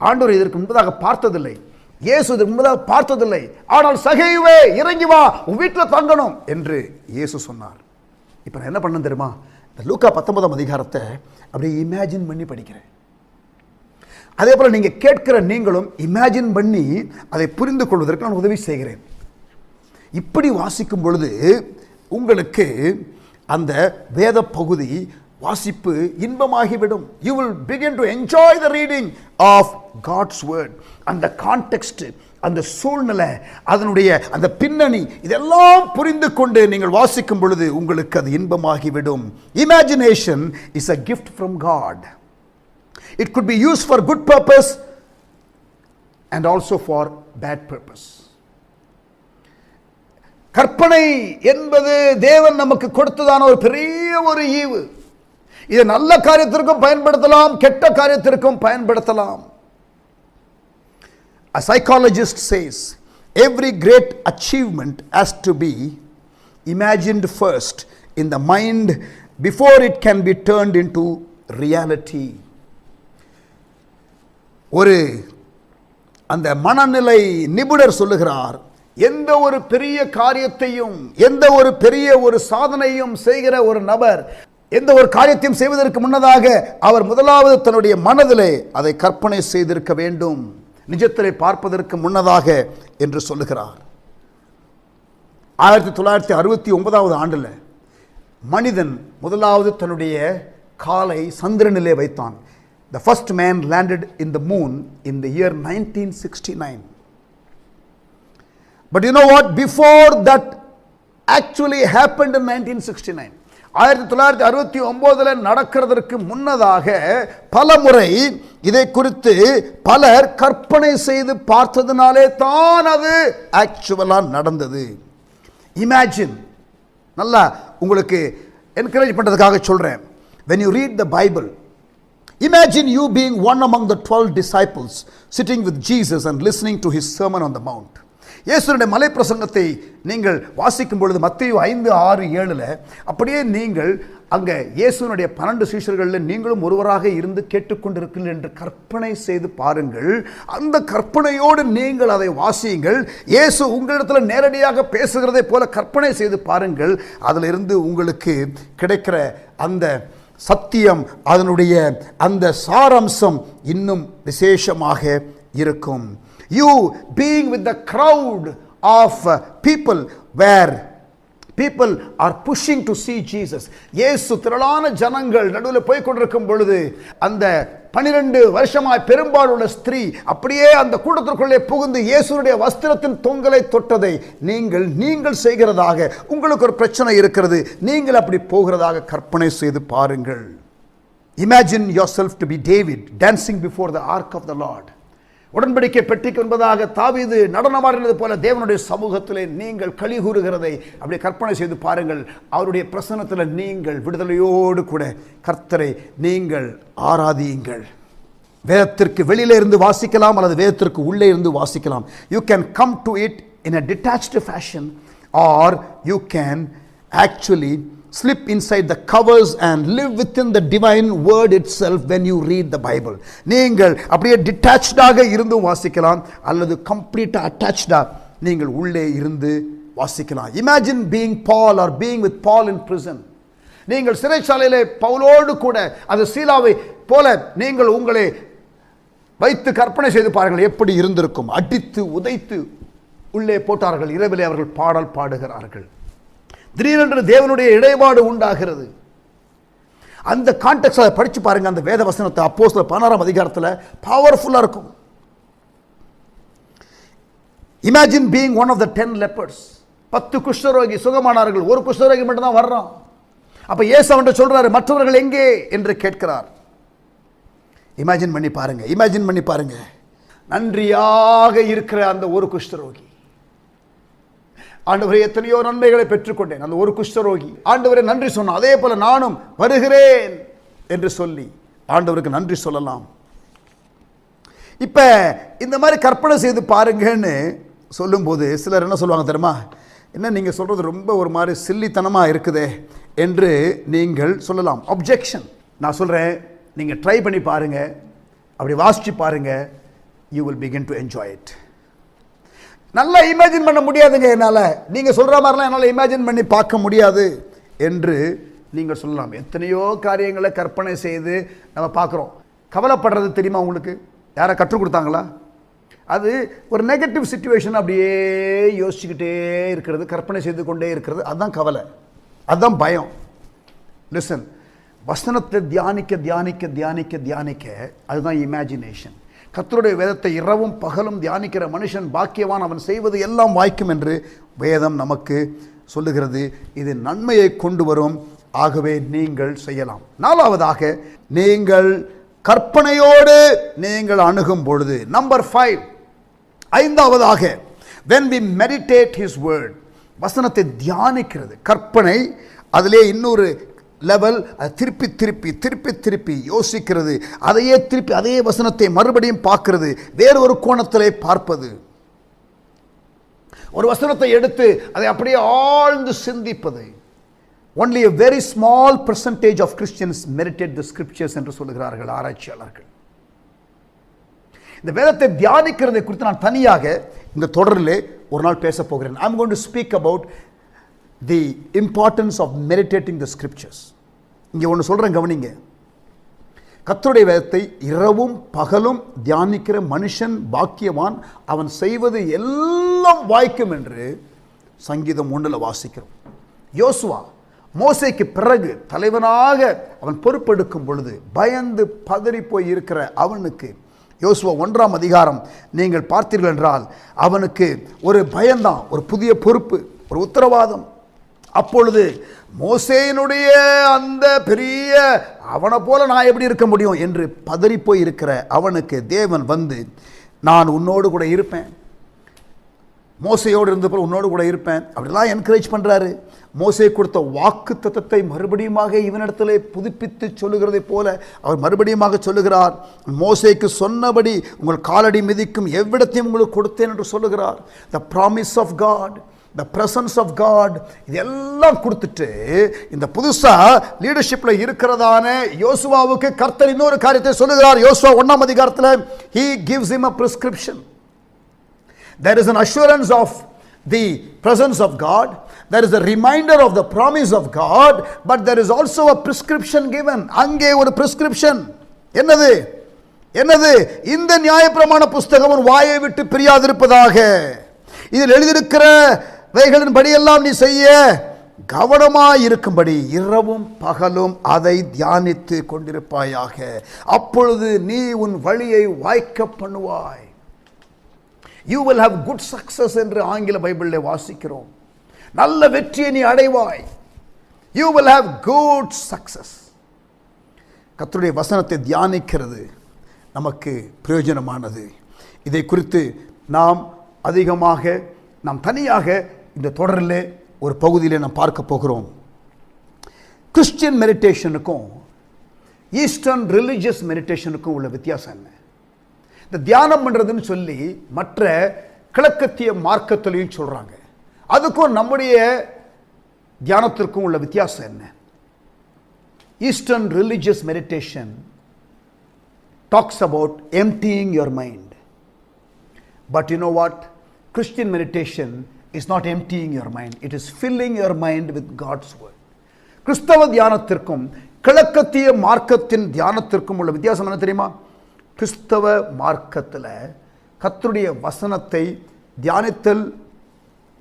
ஆண்டவர் இதற்கு முன்பதாக பார்த்ததில்லை, இயேசு இதற்கு முன்பதாக பார்த்ததில்லை. ஆனால் சகேயுவே இறங்கி வா, உன் வீட்டில் தங்கணும் என்று இயேசு சொன்னார். இப்போ நான் என்ன பண்ண தெரியுமா? இந்த லூக்கா 19ஆம் அதிகாரத்தை அப்படியே இமேஜின் பண்ணி படிக்கிறேன். அதே போல நீங்க கேட்கிற நீங்களும் இமேஜின் பண்ணி அதை புரிந்து கொள்வதற்கு நான் உதவி செய்கிறேன். இப்படி வாசிக்கும் பொழுது உங்களுக்கு அந்த வேத பகுதி வாசிப்பு இன்பமாகிவிடும். You will begin to enjoy the reading of God's word. அந்த கான்டெக்ஸ்ட், அந்த சூழ்நிலை, அதனுடைய அந்த பின்னணி, இதெல்லாம் புரிந்து கொண்டு நீங்கள் வாசிக்கும் பொழுது உங்களுக்கு அது இன்பமாகிவிடும். Imagination is a gift from God. It could be used for good purpose and also for bad purpose. கற்பனை என்பது தேவன் நமக்கு கொடுத்ததான ஒரு பெரிய ஒரு ஈவு. இதை நல்ல காரியத்திற்கும் பயன்படுத்தலாம், கெட்ட காரியத்திற்கும் பயன்படுத்தலாம். A psychologist says every great achievement has to be imagined first in the mind before it can be turned into reality. ஒரு அந்த மனநிலை நிபுணர் சொல்லுகிறார், எந்த ஒரு பெரிய காரியத்தையும், எந்த ஒரு பெரிய ஒரு சாதனையும் செய்கிற ஒரு நபர் எந்த ஒரு காரியத்தையும் செய்வதற்கு முன்னதாக அவர் முதலாவது தன்னுடைய மனதிலே அதை கற்பனை செய்திருக்க வேண்டும், நிஜத்திலே பார்ப்பதற்கு முன்னதாக என்று சொல்லுகிறார். 1969ஆவது ஆண்டில் மனிதன் முதலாவது தன்னுடைய காலை சந்திரனிலே வைத்தான். The first man landed in the moon in the year 1969. But you know what? Before that actually happened in 1969, 1969 நடக்கிறதற்கு முன்னதாக பல முறை இதை குறித்து பலர் கற்பனை செய்து பார்த்ததுனாலே தான் அது ஆக்சுவலா நடந்தது. இமேஜின், நல்லா உங்களுக்கு என்கரேஜ் பண்றதுக்காக சொல்றேன். when you read the Bible, imagine you being one among the 12 disciples sitting with Jesus and listening to his sermon on the mount. இயேசுவினுடைய மலை பிரசங்கத்தை நீங்கள் வாசிக்கும் பொழுது மத்தேயு 5:6-7 அப்படியே நீங்கள் அங்கே இயேசுவினுடைய 12 சீஷர்களில் நீங்களும் ஒருவராக இருந்து கேட்டுக்கொண்டிருக்கிறீர்கள் என்று கற்பனை செய்து பாருங்கள். அந்த கற்பனையோடு நீங்கள் அதை வாசியுங்கள். இயேசு உங்களிடத்தில் நேரடியாக பேசுகிறதை போல கற்பனை செய்து பாருங்கள். அதிலிருந்து உங்களுக்கு கிடைக்கிற அந்த சத்தியம், அதனுடைய அந்த சாராம்சம் இன்னும் விசேஷமாக இருக்கும். You being with the crowd of people where people are pushing to see Jesus. இயேசு திரளான ஜனங்கள் நடுவில் போய் கொண்டிருக்கும் பொழுது அந்த 12 வருஷமாய் பெரும்பாலுள்ள ஸ்திரீ அப்படியே அந்த கூட்டத்திற்குள்ளே புகுந்து இயேசுடைய வஸ்திரத்தின் தொங்கலை தொட்டதை நீங்கள் செய்கிறதாக உங்களுக்கு ஒரு பிரச்சனை இருக்கிறது, நீங்கள் அப்படி போகிறதாக கற்பனை செய்து பாருங்கள். Imagine yourself to be David dancing before the ark of the Lord. உடன்படிக்கை பெட்டிக்கு என்பதாக தாவீது நடனமாடினது போல தேவனுடைய சமூகத்திலே நீங்கள் களி கூறுகிறதை அப்படி கற்பனை செய்து பாருங்கள். அவருடைய பிரசன்னத்தில் நீங்கள் விடுதலையோடு கூட கர்த்தரை நீங்கள் ஆராதியுங்கள். வேதத்திற்கு வெளியில இருந்து வாசிக்கலாம் அல்லது வேதத்திற்கு உள்ளே இருந்து வாசிக்கலாம். You can come to it in a detached fashion or you can actually slip inside the covers and live within the divine word itself when you read the Bible. நீங்கள் அப்படியே டிட்டாச்சாக இருந்து வாசிக்கலாம் அல்லது கம்ப்ளீட்டா அட்டாச்டா நீங்கள் உள்ளே இருந்து வாசிக்கலாம். Imagine being Paul or being with Paul in prison. நீங்கள் சிறைச்சாலையிலே பவுலோடு கூட அது சீலாவை போல நீங்கள் உங்களை வைத்து கற்பனை செய்து பாருங்கள் எப்படி இருந்திருக்கும். அடித்து உதைத்து உள்ளே போட்டார்கள். இரவிலே அவர்கள் பாடல் பாடுகிறார்கள். திடீரென்று தேவனுடைய இடைபாடு உண்டாகிறது. அந்த கான்டெக்ஸ்ட் அதை படிச்சு பாருங்க. அந்த வேத வசனத்தை அப்போஸ்தலர் 16ஆம் அதிகாரத்தில் பவர்ஃபுல்லா இருக்கும். Imagine being one of the 10 lepers. 10 குஷ்டரோகி சுகமானார்கள். ஒரு குஷ்டரோகி மட்டும் தான் வர்றான். அப்ப இயேசு அவன்கிட்ட சொல்றாரு, மற்றவர்கள் எங்கே என்று கேட்கிறார். இமேஜின் பண்ணி பாருங்க. நன்றியாக இருக்கிற அந்த ஒரு குஷ்டரோகி, ஆண்டவரே எத்தனையோ நன்மைகளை பெற்றுக்கொண்டேன், அந்த ஒரு குஷ்டரோகி ஆண்டவரே நன்றி சொன்னான். அதே போல நானும் வருகிறேன் என்று சொல்லி ஆண்டவருக்கு நன்றி சொல்லலாம். இப்ப இந்த மாதிரி கற்பனை செய்து பாருங்கன்னு சொல்லும்போது சிலர் என்ன சொல்லுவாங்க தெரியுமா, என்ன நீங்க சொல்றது ரொம்ப ஒரு மாதிரி சில்லித்தனமா இருக்குதே என்று நீங்கள் சொல்லலாம். அப்ஜெக்ஷன். நான் சொல்றேன், நீங்க ட்ரை பண்ணி பாருங்க, அப்படி வாசிச்சு பாருங்க, you will begin to enjoy it. நல்லா இமேஜின் பண்ண முடியாதுங்க என்னால், நீங்கள் சொல்கிற மாதிரிலாம் என்னால் இமேஜின் பண்ணி பார்க்க முடியாது என்று நீங்கள் சொல்லலாம். எத்தனையோ காரியங்களை கற்பனை செய்து நம்ம பார்க்குறோம். கவலைப்படுறது தெரியுமா உங்களுக்கு? யாரை கற்றுக் கொடுத்தாங்களா? அது ஒரு நெகட்டிவ் சிச்சுவேஷன் அப்படியே யோசிச்சுக்கிட்டே இருக்கிறது, கற்பனை செய்து கொண்டே இருக்கிறது, அதுதான் கவலை, அதுதான் பயம். லிசன், வசனத்தை தியானிக்க தியானிக்க தியானிக்க தியானிக்க அதுதான் இமேஜினேஷன். கர்த்தருடைய வேதத்தை இரவும் பகலும் தியானிக்கிற மனுஷன் பாக்கியவான், அவன் செய்வது எல்லாம் வாய்க்கும் என்று வேதம் நமக்கு சொல்லுகிறது. இது நன்மையை கொண்டு வரும். ஆகவே நீங்கள் செய்யலாம். 4வதாக, நீங்கள் கற்பனையோடு நீங்கள் அணுகும் பொழுது. Number 5, 5வதாக, when we meditate his word, வசனத்தை தியானிக்கிறது. கற்பனை அதிலே இன்னொரு லெவல், அது திருப்பி திருப்பி திருப்பி திருப்பி யோசிக்கிறது, அதையே திருப்பி அதே வசனத்தை மறுபடியும் பார்க்கிறது, வேறு ஒரு கோணத்திலே பார்ப்பது. ஒரு வசனத்தை எடுத்து அதை அப்படியே ஆழ்ந்து சிந்திப்பது. only a very small percentage of Christians meditate the scriptures என்று சொல்லுகிறார்கள் ஆராய்ச்சியாளர்கள். இந்த வேதத்தை தியானிக்கிறதை குறித்து நான் தனியாக இந்த தொடரிலே ஒரு நாள் பேச போகிறேன். I'm going to speak about the importance of meditating the scriptures. இங்கே ஒன்று சொல்கிறேன், கவனிங்க. கர்த்தருடைய வேதத்தை இரவும் பகலும் தியானிக்கிற மனுஷன் பாக்கியவான், அவன் செய்வது எல்லாம் வாய்க்கும் என்று சங்கீதம் 1 வாசிக்கிறோம். யோசுவா மோசேக்கு பிறகு தலைவனாக அவன் பொறுப்பெடுக்கும் பொழுது பயந்து பதறி போய் இருக்கிற அவனுக்கு யோசுவா 1ஆம் அதிகாரம் நீங்கள் பார்த்தீர்கள் என்றால் அவனுக்கு ஒரு பயம்தான், ஒரு புதிய பொறுப்பு, ஒரு உத்தரவாதம். அப்பொழுது மோசேயினுடைய அந்த பெரிய அவனை போல நான் எப்படி இருக்க முடியும் என்று பதறிப்போய் இருக்கிற அவனுக்கு தேவன் வந்து, நான் உன்னோடு கூட இருப்பேன், மோசையோடு இருந்த போல உன்னோடு கூட இருப்பேன் அப்படிலாம் என்கரேஜ் பண்ணுறாரு. மோசே கொடுத்த வாக்கு தத்தத்தை மறுபடியுமாக இவனிடத்திலே புதுப்பித்து சொல்லுகிறதை போல அவர் மறுபடியுமாக சொல்லுகிறார். மோசேக்கு சொன்னபடி உங்கள் காலடி மிதிக்கும் எவ்விடத்தையும் உங்களுக்கு கொடுத்தேன் என்று சொல்லுகிறார். The promise of God, the presence of God, இதெல்லாம் கொடுத்துட்டு இந்த புதுசா லீடர்ஷிப்ல இருக்கிறதான யோசுவாவுக்கு கர்த்தர் இன்னொரு காரியத்தை சொல்லுகிறார். யோசுவா 1ஆம் அதிகாரத்தில் he gives him a prescription. There is an assurance of the presence of God. There is a reminder of the promise of God, but there is also a prescription given. அங்கே ஒரு prescription. என்னது? இந்த நியாயப்பிரமாண புஸ்தகம் உன் வாயை விட்டு பிரியாதிருப்பதாக, இதில் எழுதியிருக்கிறவைகளின் படியெல்லாம் நீ செய்ய கவனமாயிருக்கும்படி இரவும் பகலும் அதை தியானித்து கொண்டிருப்பாயாக, அப்பொழுது நீ உன் வழியை வாய்க்க பண்ணுவாய். You will have good success என்று ஆங்கில பைபிளில் வாசிக்கிறோம். நல்ல வெற்றியை நீ அடைவாய். You will have good success. கர்த்தருடைய வசனத்தை தியானிக்கிறது நமக்கு பிரயோஜனமானது. இதை குறித்து நாம் அதிகமாக நாம் தனியாக இந்த தொடரில் ஒரு பகுதியில் நாம் பார்க்க போகிறோம். கிறிஸ்டியன் மெடிடேஷனுக்கும் ஈஸ்டர்ன் ரிலிஜியஸ் மெடிடேஷனுக்கும் உள்ள வித்தியாசம் என்ன? இந்த தியானம் பண்ணுறதுன்னு சொல்லி மற்ற கிழக்கத்திய மார்க்கத்திலையும் சொல்கிறாங்க. அதுக்கும் நம்முடைய தியானத்திற்கும் உள்ள வித்தியாசம் என்ன? Eastern religious meditation talks about emptying your mind. But you know what? Christian meditation is not emptying your mind, it is filling your mind with God's word. கிறிஸ்தவ தியானத்திற்கும் கிழக்கத்திய மார்க்கத்தின் தியானத்திற்கும் உள்ள வித்தியாசம் என்ன தெரியுமா? கிறிஸ்தவ மார்க்கத்தில் கர்த்தருடைய வசனத்தை தியானித்தல்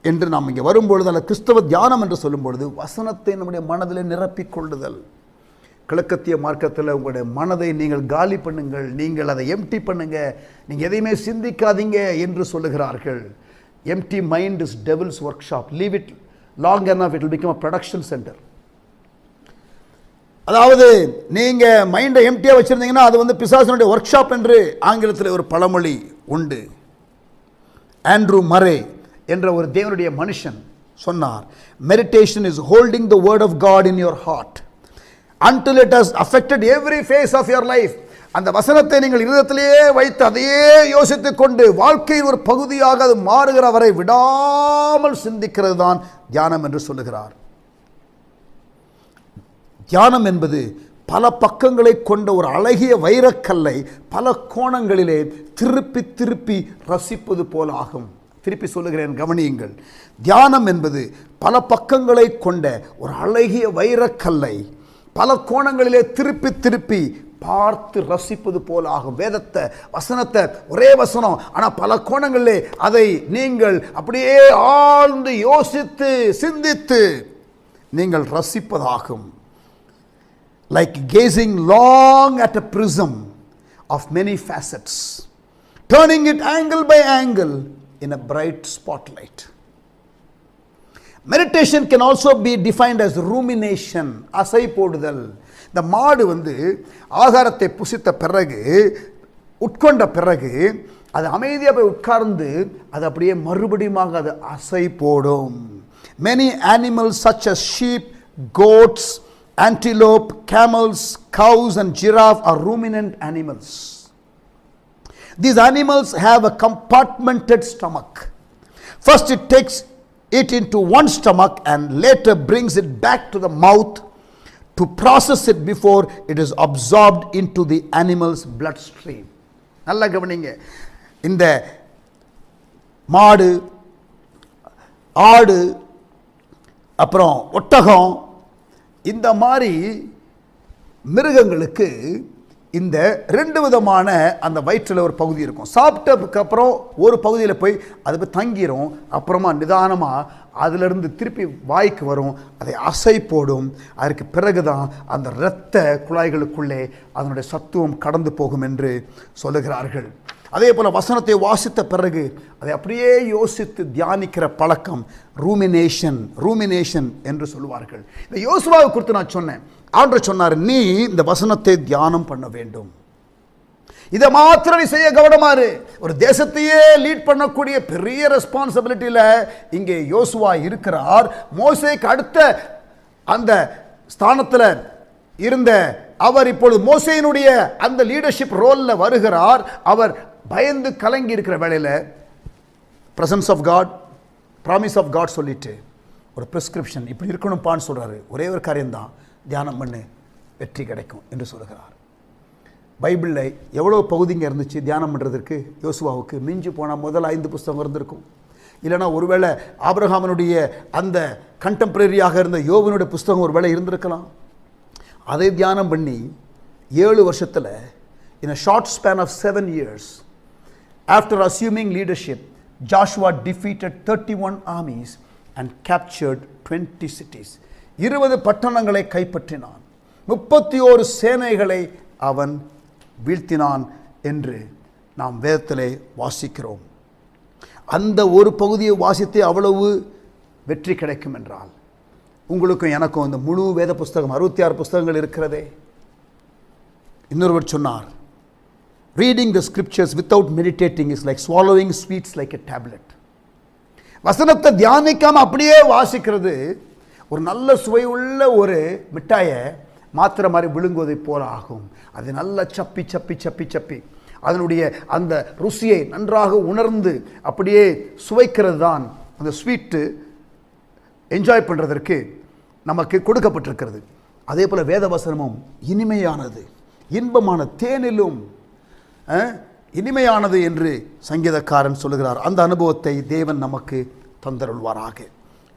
என்று நாம் இங்கே வரும்பொழுது, அல்ல கிறிஸ்தவ தியானம் என்று சொல்லும் பொழுது வசனத்தை நம்முடைய மனதில் நிரப்பிக் கொள்ளுதல். கிழக்கத்திய மார்க்கத்தில் உங்களுடைய மனதை நீங்கள் காலி பண்ணுங்கள், நீங்கள் அதை எம்டி பண்ணுங்க, நீங்கள் எதையுமே சிந்திக்காதீங்க என்று சொல்லுகிறார்கள். Empty mind is devil's workshop, leave it long enough it will become a production centre. அதாவது நீங்கள் மைண்டை எம்டியாக வச்சுருந்தீங்கன்னா அது வந்து பிசாசனுடைய ஒர்க் ஷாப் என்று ஆங்கிலத்தில் ஒரு பழமொழி உண்டு. ஆண்ட்ரூ மரே என்ற ஒரு தேவனுடைய மனுஷன் சொன்னார், meditation is holding the word of God in your heart until it has affected every phase of your life. அந்த வசனத்தை நீங்கள் இருதயத்திலேயே வைத்து அதையே யோசித்துக் கொண்டு வாழ்க்கையின் ஒரு பகுதியாக அது மாறுகிற வரை விடாமல் சிந்திக்கிறது தான் தியானம் என்று சொல்லுகிறார். தியானம் என்பது பல பக்கங்களை கொண்ட ஒரு அழகிய வைரக்கல்லை பல கோணங்களிலே திருப்பி திருப்பி ரசிப்பது போல ஆகும். திருப்பி சொல்லுகிறேன், கவனியுங்கள். தியானம் என்பது பல பக்கங்களை கொண்ட ஒரு அழகிய வைரக்கல்லை பல கோணங்களிலே திருப்பி திருப்பி பார்த்து ரசிப்பது போல ஆகும். வேதத்தை, வசனத்தை, ஒரே வசனம் ஆனால் பல கோணங்களிலே அதை நீங்கள் அப்படியே ஆழ்ந்து யோசித்து சிந்தித்து நீங்கள் ரசிப்பதாகும். Like gazing long at a prism of many facets, turning it angle by angle in a bright spotlight. Meditation can also be defined as rumination, அசை போடுதல். இந்த மாடு வந்து ஆகாரத்தை புசித்த பிறகு, உட்கொண்ட பிறகு அது அமைதியாக போய் உட்கார்ந்து அது அப்படியே மறுபடியும் அது அசை போடும். Many animals such as sheep, goats, antelope, camels, cows and giraffe are ruminant animals. These animals have a compartmented stomach. First it takes it into one stomach and later brings it back to the mouth to process it before it is absorbed into the animal's bloodstream. நல்லா கவனிங்க. இந்த மாடு, ஆடு, அப்புறம் ஒட்டகம், இந்த மாதிரி மிருகங்களுக்கு இந்த ரெண்டு விதமான அந்த வயிற்றில் ஒரு பகுதி இருக்கும். சாப்பிட்டதுக்கு அப்புறம் ஒரு பகுதியில் போய் அது போய் தங்கிரும், அப்புறமா நிதானமாக அதிலிருந்து திருப்பி வாய்க்கு வரும், அதை அசை போடும். அதற்கு பிறகுதான் அந்த இரத்த குழாய்களுக்குள்ளே அதனுடைய சத்துவம் கடந்து போகும் என்று சொல்லுகிறார்கள். அதே போல் வசனத்தை வாசித்த பிறகு அதை அப்படியே யோசித்து தியானிக்கிற பழக்கம் ரூமினேஷன் என்று சொல்லுவார்கள். இந்த யோசுவாவை குறித்து நான் சொன்னேன். ஆண்டவர் சொன்னார், நீ இந்த வசனத்தை தியானம் பண்ண வேண்டும், இதை மாத்திரம் நீ செய்ய கவனமாறு. ஒரு தேசத்தையே லீட் பண்ணக்கூடிய பெரிய ரெஸ்பான்சிபிலிட்டியில் இங்கே யோசுவா இருக்கிறார். மோசேக்கு அடுத்த அந்த ஸ்தானத்தில் இருந்த அவர் இப்பொழுது மோசேயினுடைய அந்த லீடர்ஷிப் ரோலில் வருகிறார். அவர் பயந்து கலங்கி இருக்கிற வேளையில் presence of God, promise of God சொல்லிட்டு ஒரு பிரிஸ்கிரிப்ஷன் இப்படி இருக்கணும்ப்பான்னு சொல்கிறாரு. ஒரே ஒரு காரியம்தான், தியானம் பண்ணு, வெற்றி கிடைக்கும் என்று சொல்கிறார். பைபிளில் எவ்வளோ பகுதிங்க இருந்துச்சு தியானம் பண்ணுறதுக்கு? யோசுவாவுக்கு மிஞ்சி போனால் முதல் 5 புஸ்தகம் இருந்திருக்கும். இல்லைனா ஒருவேளை ஆபிரகாமனுடைய அந்த கண்டெம்பரரியாக இருந்த யோபனுடைய புஸ்தகம் ஒரு வேளை இருந்திருக்கலாம். அதை தியானம் பண்ணி 7 வருஷத்தில், in a short span of 7 years, after assuming leadership, Joshua defeated 31 armies and captured 20 cities. 20 பட்டணங்களை கைப்பற்றினான், 31 சேனைகளை அவன் வீழ்த்தினான் என்று நாம் வேதத்திலே வாசிக்கிறோம். அந்த ஒரு பகுதியை வாசித்தே அவ்வளவு வெற்றி கிடைக்கும் என்றால், உங்களுக்கும் எனக்கும் இந்த முழு வேத புஸ்தகம் 66 புஸ்தகங்கள் இருக்கிறதே. இன்னொருவர் சொன்னார், reading the scriptures without meditating is like swallowing sweets like a tablet. வசனத்தை தியானிக்காம அப்படியே வாசிக்கிறது ஒரு நல்ல சுவையுள்ள ஒரு மிட்டாயை மாத்திரை மாதிரி விழுங்குவதை போல ஆகும். அது நல்லா சப்பி சப்பி சப்பி சப்பி அதனுடைய அந்த ருசியை நன்றாக உணர்ந்து அப்படியே சுவைக்கிறது தான் அந்த ஸ்வீட்டு என்ஜாய் பண்ணுறதற்கு நமக்கு கொடுக்கப்பட்டிருக்கிறது. அதே போல் வேத வசனமும் இனிமையானது, இன்பமான, தேனிலும் இனிமையானது என்று சங்கீதக்காரன் சொல்லுகிறார். அந்த அனுபவத்தை தேவன் நமக்கு தந்தருள்வாராக.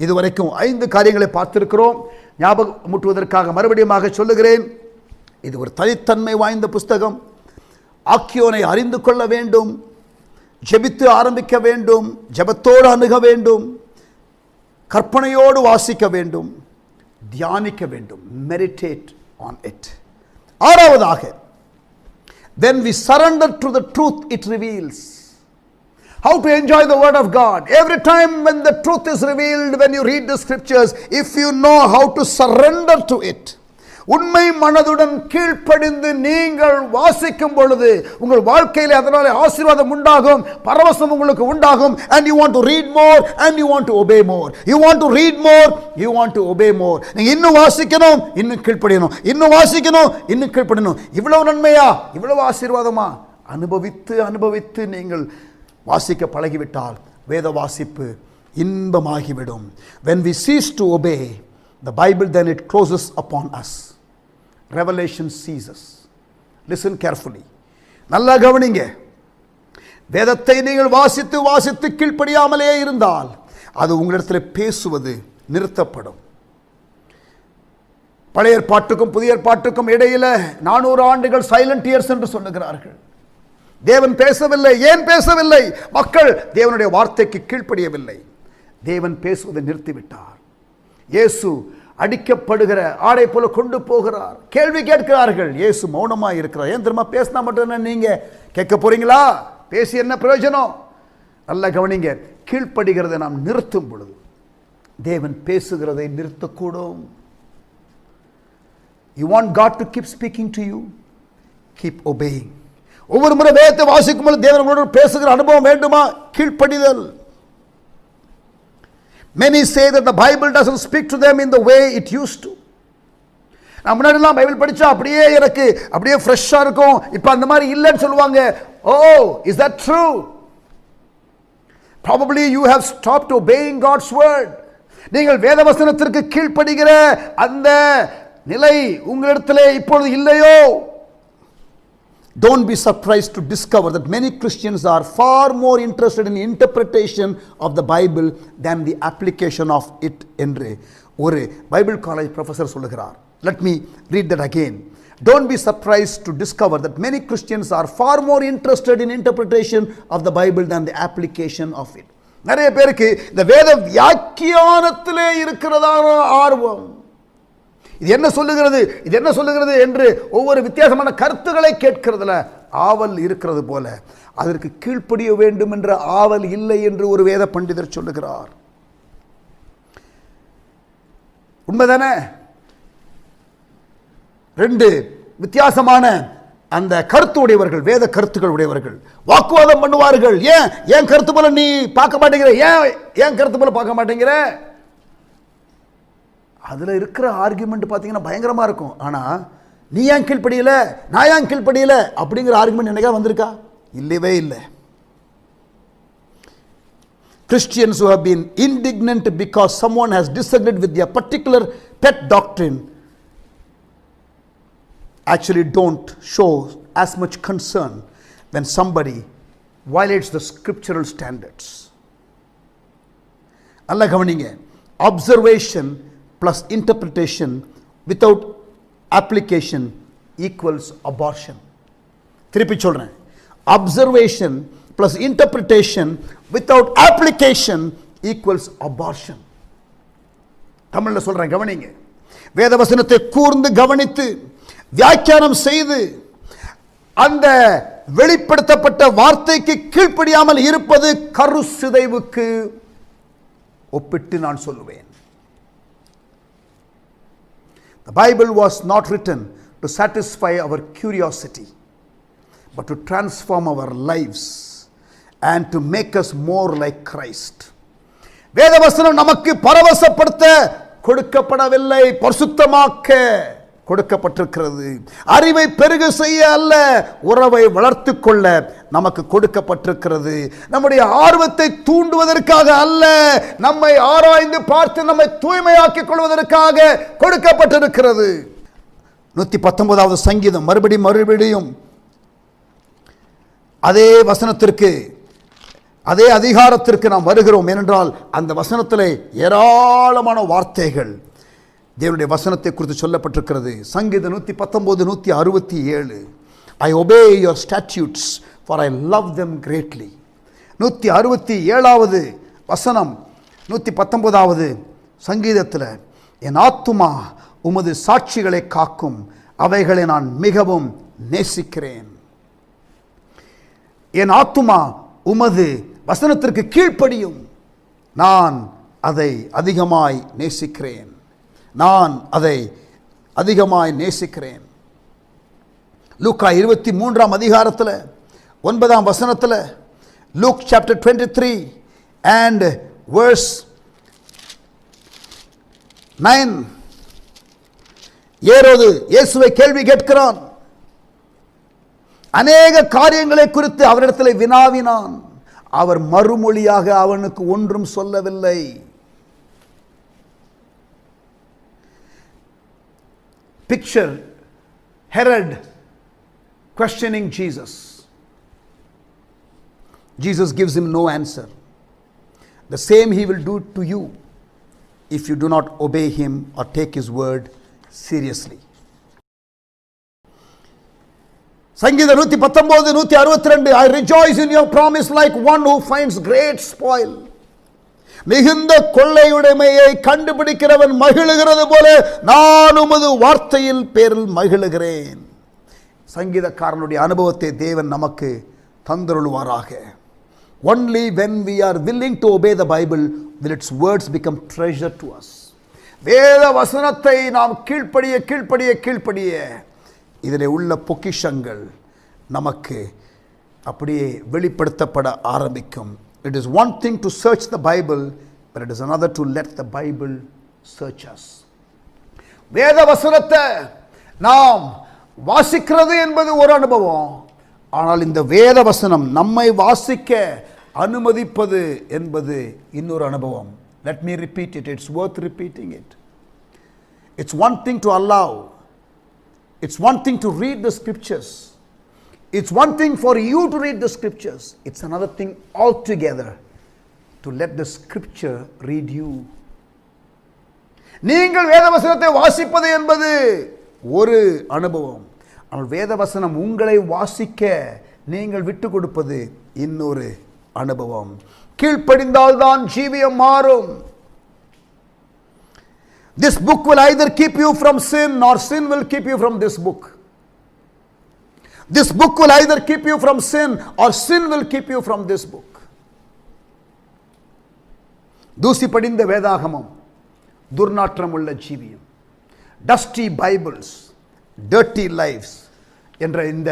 இதுவரைக்கும் 5 காரியங்களை பார்த்திருக்கிறோம். ஞாபகமூட்டுவதற்காக மறுபடியும் சொல்லுகிறேன், இது ஒரு தனித்தன்மை வாய்ந்த புஸ்தகம். ஆக்கியோனை அறிந்து கொள்ள வேண்டும், ஜெபித்து ஆரம்பிக்க வேண்டும், ஜெபத்தோடு அணுக வேண்டும், கற்பனையோடு வாசிக்க வேண்டும், தியானிக்க வேண்டும், மெடிடேட் ஆன் இட். 6வதாக, when we surrender to the truth it reveals. How to enjoy the word of God? Every time when the truth is revealed, when you read the scriptures, if you know how to surrender to it, உண்மை மனதுடன் கீழ்ப்படிந்து நீங்கள் வாசிக்கும் பொழுது உங்கள் வாழ்க்கையில் அதனால ஆசீர்வாதம் உண்டாகும், பரவசம் உங்களுக்கு உண்டாகும். and you want to read more and you want to obey more. You want to read more, you want to obey more. நீங்க இன்னும் வாசிக்கணும், இன்னும் கீழ்ப்படியணும், இன்னும் வாசிக்கணும், இன்னும் கீழ்ப்படியணும். இவ்வளவு நன்மையா, இவ்வளவு ஆசீர்வாதமா அனுபவித்து அனுபவித்து நீங்கள் வாசிக்க பழகிவிட்டால் வேத வாசிப்பு இன்பமாகிவிடும். when we cease to obey the Bible, then it closes upon us. Revelation ceases. Listen carefully. நல்லா கவனிங்க. வேதத்தை நீங்கள் வாசித்து வாசித்து கீழ்ப்படியாமலே இருந்தால் அது உங்களிடத்தில் பேசுவது நிறுத்தப்படும். பழைய ஏற்பாட்டுக்கும் புதிய ஏற்பாட்டுக்கும் இடையில 400 ஆண்டுகள் சைலண்ட் இயர்ஸ் என்று சொல்லுகிறார்கள். தேவன் பேசவில்லை. ஏன் பேசவில்லை? மக்கள் தேவனுடைய வார்த்தைக்கு கீழ்ப்படியவில்லை. தேவன் பேசுவதை நிறுத்திவிட்டார். இயேசு அடிக்கப்படுகிற ஆடை போல கொண்டு போகிறார். கேள்வி கேட்கிறார்கள், இயேசு மௌனமாக இருக்கிறார். ஏன் தெரியுமா? பேசினா மட்டும் நீங்க கேட்க போறீங்களா? பேசி என்ன பிரயோஜனம்? நல்ல கவனிங்க. கீழ்ப்படுகிறதை நாம் நிறுத்தும் பொழுது தேவன் பேசுகிறதை நிறுத்தக்கூடும். You want God to keep speaking to you? Keep obeying. ஒவ்வொரு முறை வேதத்தை வாசிக்கும் பொழுது தேவன் உங்களோடு பேசுகிற அனுபவம் வேண்டுமா? கீழ்ப்படிதல். Many say that the Bible doesn't speak to them in the way it used to. நான் முன்னாடிலாம் பைபிள் படிச்சா அப்படியே எனக்கு அப்படியே ஃப்ரெஷ்ஷாக இருக்கும், இப்போ அந்த மாதிரி இல்லைன்னு சொல்லுவாங்க. Oh, is that true? Probably you have stopped obeying God's word. நீங்கள் வேத வசனத்திற்கு கீழ்ப்படுகிற அந்த நிலை உங்களிடத்திலே இப்பொழுது இல்லையோ? Don't be surprised to discover that many Christians are far more interested in interpretation of the Bible than the application of it என்று ஒரு பைபிள் காலேஜ் ப்ரொஃபஸர் சொல்லுகிறார். Let me read that again. Don't be surprised to discover that many Christians are far more interested in interpretation of the Bible than the application of it. நிறைய பேருக்கு இந்த வேத வியாக்கியானத்திலே இருக்கிறதான ஆர்வம், இது என்ன சொல்லுகிறது, இது என்ன சொல்லுகிறது என்று ஒவ்வொரு வித்தியாசமான கருத்துக்களை கேட்கிறதுல ஆவல் இருக்கிறது போல அதற்கு கீழ்ப்படிய வேண்டும் என்ற ஆவல் இல்லை என்று ஒரு வேத பண்டிதர் சொல்லுகிறார். உண்மைதானே? ரெண்டு வித்தியாசமான அந்த கருத்து உடையவர்கள், வேத கருத்துக்கள் உடையவர்கள் வாக்குவாதம் பண்ணுவார்கள். ஏன் கருத்து போல நீ பார்க்க மாட்டேங்கிற, ஏன் கருத்து போல பார்க்க மாட்டேங்கிற? அதுல இருக்கிற ஆர்குமெண்ட் பார்த்தீங்கன்னா பயங்கரமா இருக்கும். ஆனா நீ ஏன் கீழ்ப்படியல, நான் ஏன் கீழ்ப்படியல அப்படிங்கிற ஆர்குமெண்ட் என்னைக்கா வந்திருக்கா? இல்லவே இல்லை. Christians who have been indignant because someone has disagreed with their particular pet doctrine actually don't show as much concern when somebody violates the scriptural standards. alla gavaninga, observation plus interpretation without application equals abortion. திருப்பி சொல்றேன், observation plus interpretation without application equals abortion. தமிழ்ல சொல்றேன், கவனிங்க. வேத வசனத்தை கூர்ந்து கவனித்து வியாக்கியானம் செய்து அந்த வெளிப்படுத்தப்பட்ட வார்த்தைக்கு கீழ்ப்படியாமல் இருப்பது கரு சிதைவுக்கு ஒப்பிட்டு நான் சொல்லுவேன். The Bible was not written to satisfy our curiosity, but to transform our lives and to make us more like Christ. வேதவசனம் நமக்கு பரவசப்படுத்த கொடுக்கப்படவில்லை, பரிசுத்தமாக்க கொடுக்கப்பட்டிருக்கிறது. அறிவை பெருக செய்ய அல்ல, உறவை வளர்த்து கொள்ள நமக்கு கொடுக்கப்பட்டிருக்கிறது. நம்முடைய ஆர்வத்தை தூண்டுவதற்காக அல்ல, நம்மை ஆராய்ந்து பார்த்து நம்மை தூய்மையாக்கிக் கொள்வதற்காக கொடுக்கப்பட்டிருக்கிறது. 119வது சங்கீதம் மறுபடியும் அதே வசனத்திற்கு, அதே அதிகாரத்திற்கு நாம் வருகிறோம். ஏனென்றால் அந்த வசனத்திலே ஏராளமான வார்த்தைகள் தேவனுடைய வசனத்தை குறித்து சொல்லப்பட்டிருக்கிறது. சங்கீதம் 119, 167. I obey your statutes for I love them greatly. 167வது வசனம் 119வது சங்கீதத்தில், என் ஆத்துமா உமது சாட்சிகளை காக்கும், அவைகளை நான் மிகவும் நேசிக்கிறேன். என் ஆத்துமா உமது வசனத்திற்கு கீழ்ப்படியும், நான் அதை அதிகமாய் நேசிக்கிறேன், நான் அதை அதிகமாய் நேசிக்கிறேன். லூக்கா 23ஆம் அதிகாரத்தில் 9ஆம் வசனத்தில், Luke chapter 23 and verse 9, ஏரோது இயேசுவை கேள்வி கேட்கிறான். அநேக காரியங்களை குறித்து அவரிடத்தில் வினாவினான். அவர் மறுமொழியாக அவனுக்கு ஒன்றும் சொல்லவில்லை. Picture Herod questioning Jesus. Jesus gives him no answer. The same he will do to you if you do not obey him or take his word seriously. சங்கீதம் 119, 162, I rejoice in your promise like one who finds great spoil. மிகுந்த கொள்ளையுடைமையை கண்டுபிடிக்கிறவன் மகிழுகிறது போல நான் உமது வார்த்தையில் பேரில் மகிழுகிறேன். சங்கீதக்காரனுடைய அனுபவத்தை தேவன் நமக்கு தந்தருளுவாராக. Only when we are willing to obey the Bible will its words become treasure to us. வேத வசனத்தை நாம் கீழ்ப்படிய இதிலே உள்ள பொக்கிஷங்கள் நமக்கு அப்படியே வெளிப்படுத்தப்பட ஆரம்பிக்கும். It is one thing to search the Bible, but it is another to let the Bible search us. வேத வசனத்தை நாம் வாசிக்கிறது என்பது ஒரு அனுபவம், ஆனால் இந்த வேத வசனம் நம்மை வாசிக்க அனுமதிப்பது என்பது இன்னொரு அனுபவம். Let me repeat it. It's worth repeating it. It's one thing to allow. It's one thing to read the scriptures. It's one thing for you to read the scriptures. It's another thing altogether to let the scripture read you. நீங்கள் வேதவசனத்தை வாசிப்பது என்பது ஒரு அனுபவம், ஆனால் வேதவசனம் உங்களை வாசிக்க நீங்கள் விட்டு கொடுப்பது இன்னொரு அனுபவம். கீழ்ப்படிந்தால்தான் ஜீவியம் மாறும். This book will either keep you from sin or sin will keep you from this book. This book will either keep you from sin or sin will keep you from this book. தூசி படிந்த வேதாகமம், துர்நாற்றம் உள்ள ஜீவியம், dusty Bibles, dirty lives என்ற இந்த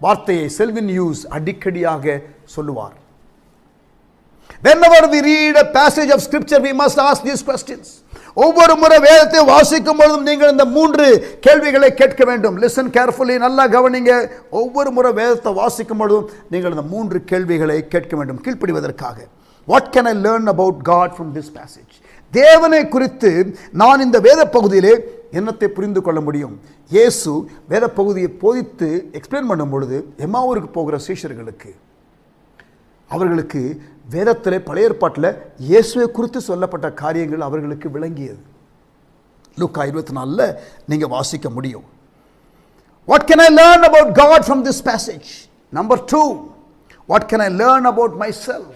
வார்த்தையை Selvin Hughes அடிக்கடியாக சொல்லுவார். Whenever we read a passage of scripture, we must ask these questions. ஒவ்வொரு முறை வேதத்தை வாசிக்கும் பொழுதும் நீங்கள் இந்த 3 கேள்விகளை கேட்க வேண்டும். லிசன் கேர்ஃபுல்லி, நல்லா கவனிங்க. ஒவ்வொரு முறை வேதத்தை வாசிக்கும் பொழுதும் நீங்கள் இந்த 3 கேள்விகளை கேட்க வேண்டும் கீழ்ப்படிவதற்காக. What can I learn about God from this passage? தேவனை குறித்து நான் இந்த வேத பகுதியிலே என்னத்தை புரிந்து கொள்ள முடியும்? இயேசு வேத பகுதியை போதித்து எக்ஸ்பிளைன் பண்ணும் பொழுது எம்மாவூருக்கு போகிற சீஷர்களுக்கு, அவர்களுக்கு வேதத்திலே பழைய ஏற்பாட்டில் இயேசுவை குறித்து சொல்லப்பட்ட காரியங்கள் அவர்களுக்கு விளங்கியது. லூக்கா 24 நீங்க வாசிக்க முடியும். What can I learn about God from this passage? Number 2, what can I learn about myself?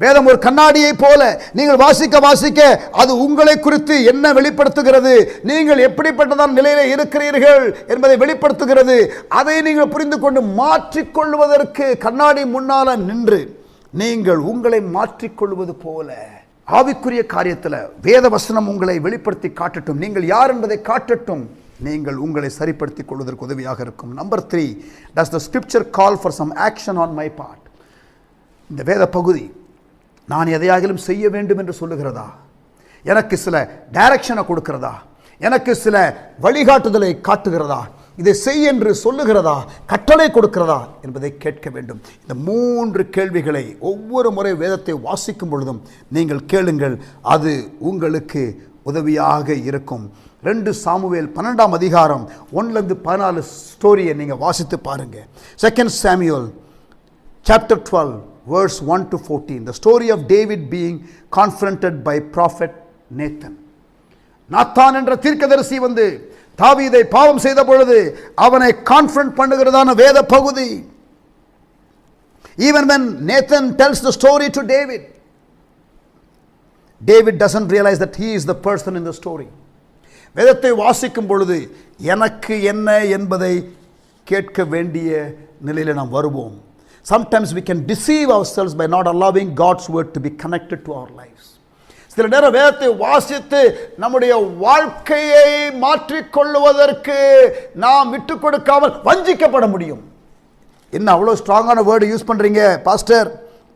வேதம் ஒரு கண்ணாடியை போல நீங்கள் வாசிக்க வாசிக்க அது உங்களை குறித்து என்ன வெளிப்படுத்துகிறது, நீங்கள் எப்படிப்பட்டதான் நிலையில இருக்கிறீர்கள் என்பதை வெளிப்படுத்துகிறது. அதை நீங்கள் புரிந்து கொண்டு மாற்றிக்கொள்வதற்கு கண்ணாடி முன்னால நின்று நீங்கள் உங்களை மாற்றிக்கொள்வது போல ஆவிக்குரிய காரியத்தில் வேத வசனம் உங்களை வெளிப்படுத்தி காட்டட்டும், நீங்கள் யார் என்பதை காட்டட்டும், நீங்கள் உங்களை சரிப்படுத்திக் கொள்வதற்கு உதவியாக இருக்கும். Number 3, does the scripture call for some action on my part? இந்த வேத பகுதி நான் எதையாகிலும் செய்ய வேண்டும் என்று சொல்லுகிறதா, எனக்கு சில டைரக்ஷனை கொடுக்கிறதா, எனக்கு சில வழிகாட்டுதலை காட்டுகிறதா, இதை செய் என்று சொல்லுகிறதா, கட்டளை கொடுக்கிறதா என்பதை கேட்க வேண்டும். இந்த 3 கேள்விகளை ஒவ்வொரு முறை வேதத்தை வாசிக்கும் பொழுதும் நீங்கள் கேளுங்கள், அது உங்களுக்கு உதவியாக இருக்கும். 2 சாமுவேல் 12ஆம் அதிகாரம் 1-14 ஸ்டோரியை நீங்கள் வாசித்து பாருங்க. 2 Samuel chapter 12 verse 1-14, the story of David being confronted by prophet Nathan. Nathan என்ற தீர்க்கதரிசி வந்து தாவீதை பாவம் செய்த பொழுது அவனை கான்ஃபரண்ட் பண்ணுகிறதான வேத பகுதி. Even when Nathan tells the story to David, David doesn't realize that he is the person in the story. வேதத்தை வாசிக்கும் பொழுது எனக்கு என்ன என்பதை கேட்க வேண்டிய நிலையில் நாம் வருவோம். Sometimes we can deceive ourselves by not allowing God's word to be connected to our lives. சில நேரம் வேதத்தை வாசித்து நம்முடைய வாழ்க்கையை மாற்றிக்கொள்வதற்கு நாம் விட்டு கொடுக்காமல் வஞ்சிக்கப்பட முடியும். என்ன அவ்வளோ ஸ்ட்ராங்கான வேர்டு யூஸ் பண்றீங்க பாஸ்டர்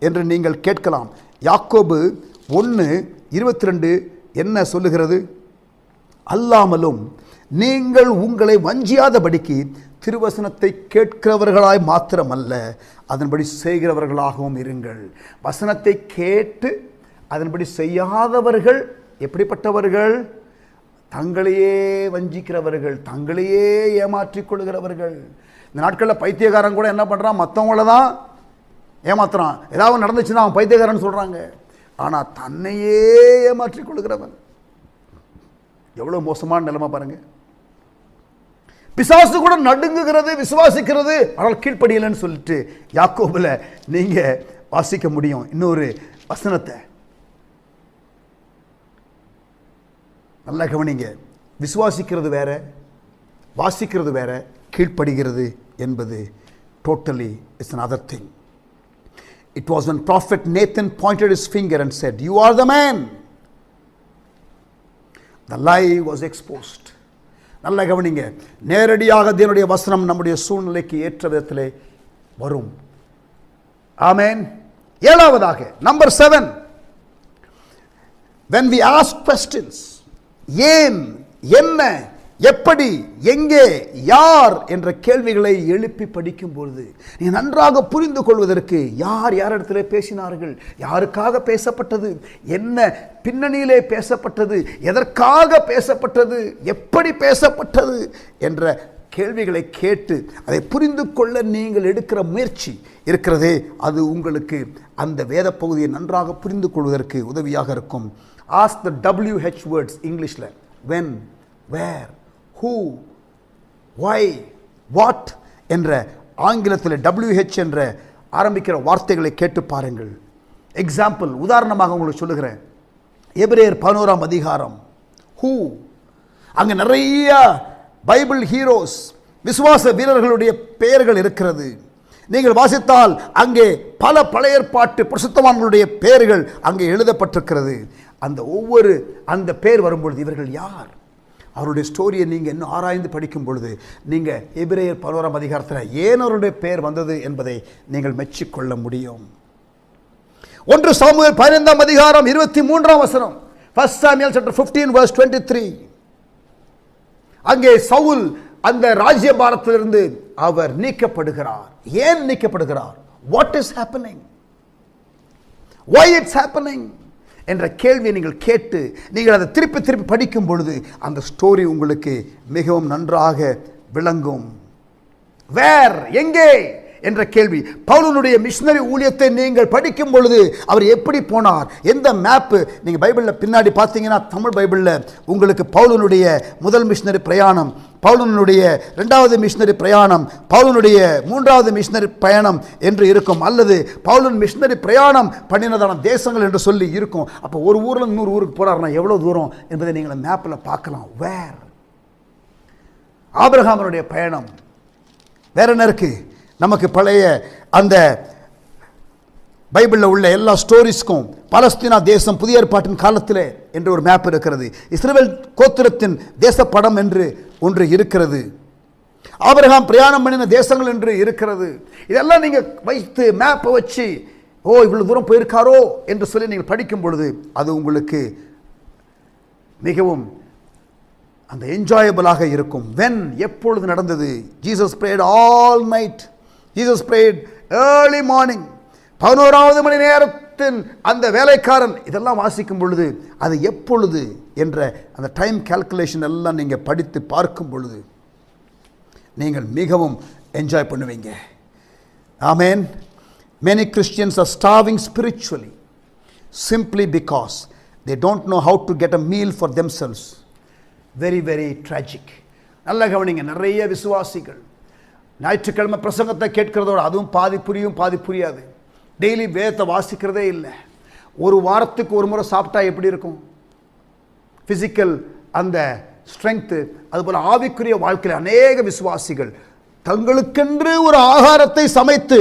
என்று நீங்கள் கேட்கலாம். யாக்கோபு 1:22 என்ன சொல்லுகிறது? அல்லாமலும் நீங்கள் உங்களை வஞ்சியாதபடிக்கு திருவசனத்தை கேட்கிறவர்களாய் மாத்திரமல்ல, அதன்படி செய்கிறவர்களாகவும் இருங்கள். வசனத்தை கேட்டு அதன்படி செய்யாதவர்கள் எப்படிப்பட்டவர்கள்? தங்களையே வஞ்சிக்கிறவர்கள், தங்களையே ஏமாற்றிக் கொள்கிறவர்கள். இந்த நாட்களில் பைத்தியக்காரன் கூட என்ன பண்ணுறான்? மற்றவங்கள தான் ஏமாத்துறான். ஏதாவது நடந்துச்சுன்னா அவன் பைத்தியக்காரன் சொல்கிறாங்க. ஆனால் தன்னையே ஏமாற்றிக் கொள்கிறவன் எவ்வளோ மோசமான நிலைமை பாருங்க. பிசாசு கூட நடுங்குகிறது, விசுவாசிக்கிறது, ஆனால் கீழ்ப்படியலன்னு சொல்லிட்டு யாக்கோபுல நீங்க வாசிக்க முடியும். இன்னொரு வசனத்தை நல்லா கவனிங்க. விசுவாசிக்கிறது வேற, வாசிக்கிறது வேற, கீழ்ப்படுகிறது என்பது totally is another thing. It was when prophet Nathan pointed his finger and said, "You are the man." The lie was exposed. நல்ல கவனிங்க. நேரடியாக தேவனுடைய வசனம் நம்முடைய சூழ்நிலைக்கு ஏற்ற விதத்திலே வரும். ஆமென். 7வதாக number 7, when we ask questions, ஏன், என்ன, எப்படி, எங்கே, யார் என்ற கேள்விகளை எழுப்பி படிக்கும் பொழுது நீ நன்றாக புரிந்து கொள்வதற்கு யார் யாரிடத்திலே பேசினார்கள், யாருக்காக பேசப்பட்டது, என்ன பின்னணியிலே பேசப்பட்டது, எதற்காக பேசப்பட்டது, எப்படி பேசப்பட்டது என்ற கேள்விகளை கேட்டு அதை புரிந்து கொள்ள நீங்கள் எடுக்கிற முயற்சி இருக்கிறதே, அது உங்களுக்கு அந்த வேத பகுதியை நன்றாக புரிந்து கொள்வதற்கு உதவியாக இருக்கும். Ask the WH words இங்கிலீஷில். when, where, who, why, what என்ற ஆங்கிலத்தில் WH என்ற ஆரம்பிக்கிற வார்த்தைகளை கேட்டு பாருங்கள். எக்ஸாம்பிள், உதாரணமாக உங்களுக்கு சொல்லுகிறேன். எபிரேயர் 11ஆம் அதிகாரம். who, அங்கே நிறைய பைபிள் ஹீரோஸ் விசுவாச வீரர்களுடைய பெயர்கள் இருக்கிறது. நீங்கள் வாசித்தால் அங்கே பல பழைய ஏற்பாட்டு பரிசுத்தவான்களுடைய பெயர்கள் அங்கே எழுதப்பட்டிருக்கிறது. அந்த பெயர் வரும்பொழுது இவர்கள் யார், அவருடைய ஸ்டோரியை நீங்கள் இன்னும் ஆராய்ந்து படிக்கும் பொழுது நீங்கள் எபிரேயர் 11ஆம் அதிகாரத்தில் ஏன் அவருடைய பெயர் வந்தது என்பதை நீங்கள் மெச்சிக்கொள்ள முடியும். 1 சாமுவேல் 15ஆம் அதிகாரம் 23ஆம் வசனம், 1 Samuel chapter 15 verse 23. அங்கே சவுல் அந்த ராஜ்யபாரத்திலிருந்து அவர் நீக்கப்படுகிறார். ஏன் நீக்கப்படுகிறார்? What is happening, why it's happening என்ற கேள்வியை நீங்கள் கேட்டு நீங்கள் அதை திருப்பி திருப்பி படிக்கும் பொழுது அந்த ஸ்டோரி உங்களுக்கு மிகவும் நன்றாக விளங்கும். வேர், எங்கே என்ற கேள்வி. பவுலுடைய மிஷனரி ஊழியத்தை நீங்கள் படிக்கும் பொழுது அவர் எப்படி போனார், எந்த மேப்பு நீங்கள் பைபிளில் பின்னாடி பார்த்தீங்கன்னா தமிழ் பைபிளில் உங்களுக்கு பவுலுடைய முதல் மிஷனரி பிரயாணம், பவுலுடைய 2வது மிஷனரி பிரயாணம், பவுலுடைய 3வது மிஷனரி பயணம் என்று இருக்கும், அல்லது பவுலன் மிஷனரி பிரயாணம் பண்ணினதான தேசங்கள் என்று சொல்லி இருக்கும். அப்போ ஒரு ஊரில் இன்னொரு ஊருக்கு போறாருன்னா எவ்வளோ தூரம் என்பதை நீங்கள் மேப்பில் பார்க்கலாம். வேர், ஆபிரகாமனுடைய பயணம். வேற என்ன இருக்கு நமக்கு பழைய அந்த பைபிளில் உள்ள எல்லா ஸ்டோரிஸ்க்கும் பலஸ்தீனா தேசம் புதிய ஏற்பாட்டின் காலத்தில் என்று ஒரு மேப் இருக்கிறது. இஸ்ரவேல் கோத்திரத்தின் தேசப்படம் என்று ஒன்று இருக்கிறது. ஆபிரகாம் பிரயாணம் பண்ணின தேசங்கள் என்று இருக்கிறது. இதெல்லாம் நீங்கள் வைத்து மேப்பை வச்சு இவ்வளவு தூரம் போயிருக்காரோ என்று சொல்லி நீங்கள் படிக்கும் பொழுது அது உங்களுக்கு மிகவும் அந்த என்ஜாயபிளாக இருக்கும். வென், எப்பொழுது நடந்தது? Jesus prayed all night, Jesus prayed early morning, 11வது மணி நேரத்தின் அந்த வேலைக்காரன். இதெல்லாம் வாசிக்கும் பொழுது அது எப்பொழுது என்ற அந்த டைம் கால்குலேஷன் எல்லாம் நீங்கள் படித்து பார்க்கும் பொழுது நீங்கள் மிகவும் என்ஜாய் பண்ணுவீங்க. ஆமென். Many Christians are starving spiritually simply because they don't know how to get a meal for themselves. Very, very tragic. நல்ல கவனிங்க, நிறைய விசுவாசிகள் ஞாயிற்றுக்கிழமை பிரசங்கத்தை கேட்கிறதோட அதுவும் பாதி புரியும் பாதி புரியாது. டெய்லி வேதத்தை வாசிக்கிறதே இல்லை. ஒரு வாரத்துக்கு ஒரு முறை சாப்பிட்டா எப்படி இருக்கும் ஃபிசிக்கல் அந்த ஸ்ட்ரென்த்து, அதுபோல் ஆவிக்குரிய வாழ்க்கையில் அநேக விசுவாசிகள் தங்களுக்கென்று ஒரு ஆகாரத்தை சமைத்து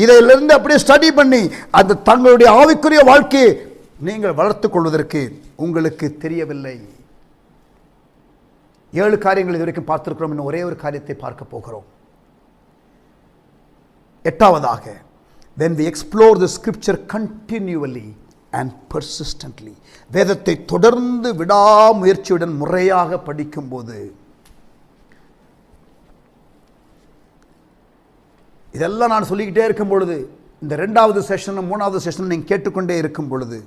இதிலிருந்து அப்படியே ஸ்டடி பண்ணி அந்த தங்களுடைய ஆவிக்குரிய வாழ்க்கையை நீங்கள் வளர்த்து கொள்வதற்கு உங்களுக்கு தெரியவில்லை. 7 காரியங்கள் இதுவரைக்கும் பார்த்திருக்கிறோம். இன்னும் ஒரே ஒரு காரியத்தை பார்க்க போகிறோம். 8வதாக, when we explore the scripture continually and persistently, வேதத்தை தொடர்ந்து விடாமுயற்சியுடன் முறையாக படிக்கும்போது, இதெல்லாம் நான் சொல்லிக்கிட்டே இருக்கும் பொழுது இந்த 2வது செஷன் 3வது செஷன் நீங்கள் கேட்டுக்கொண்டே இருக்கும் பொழுது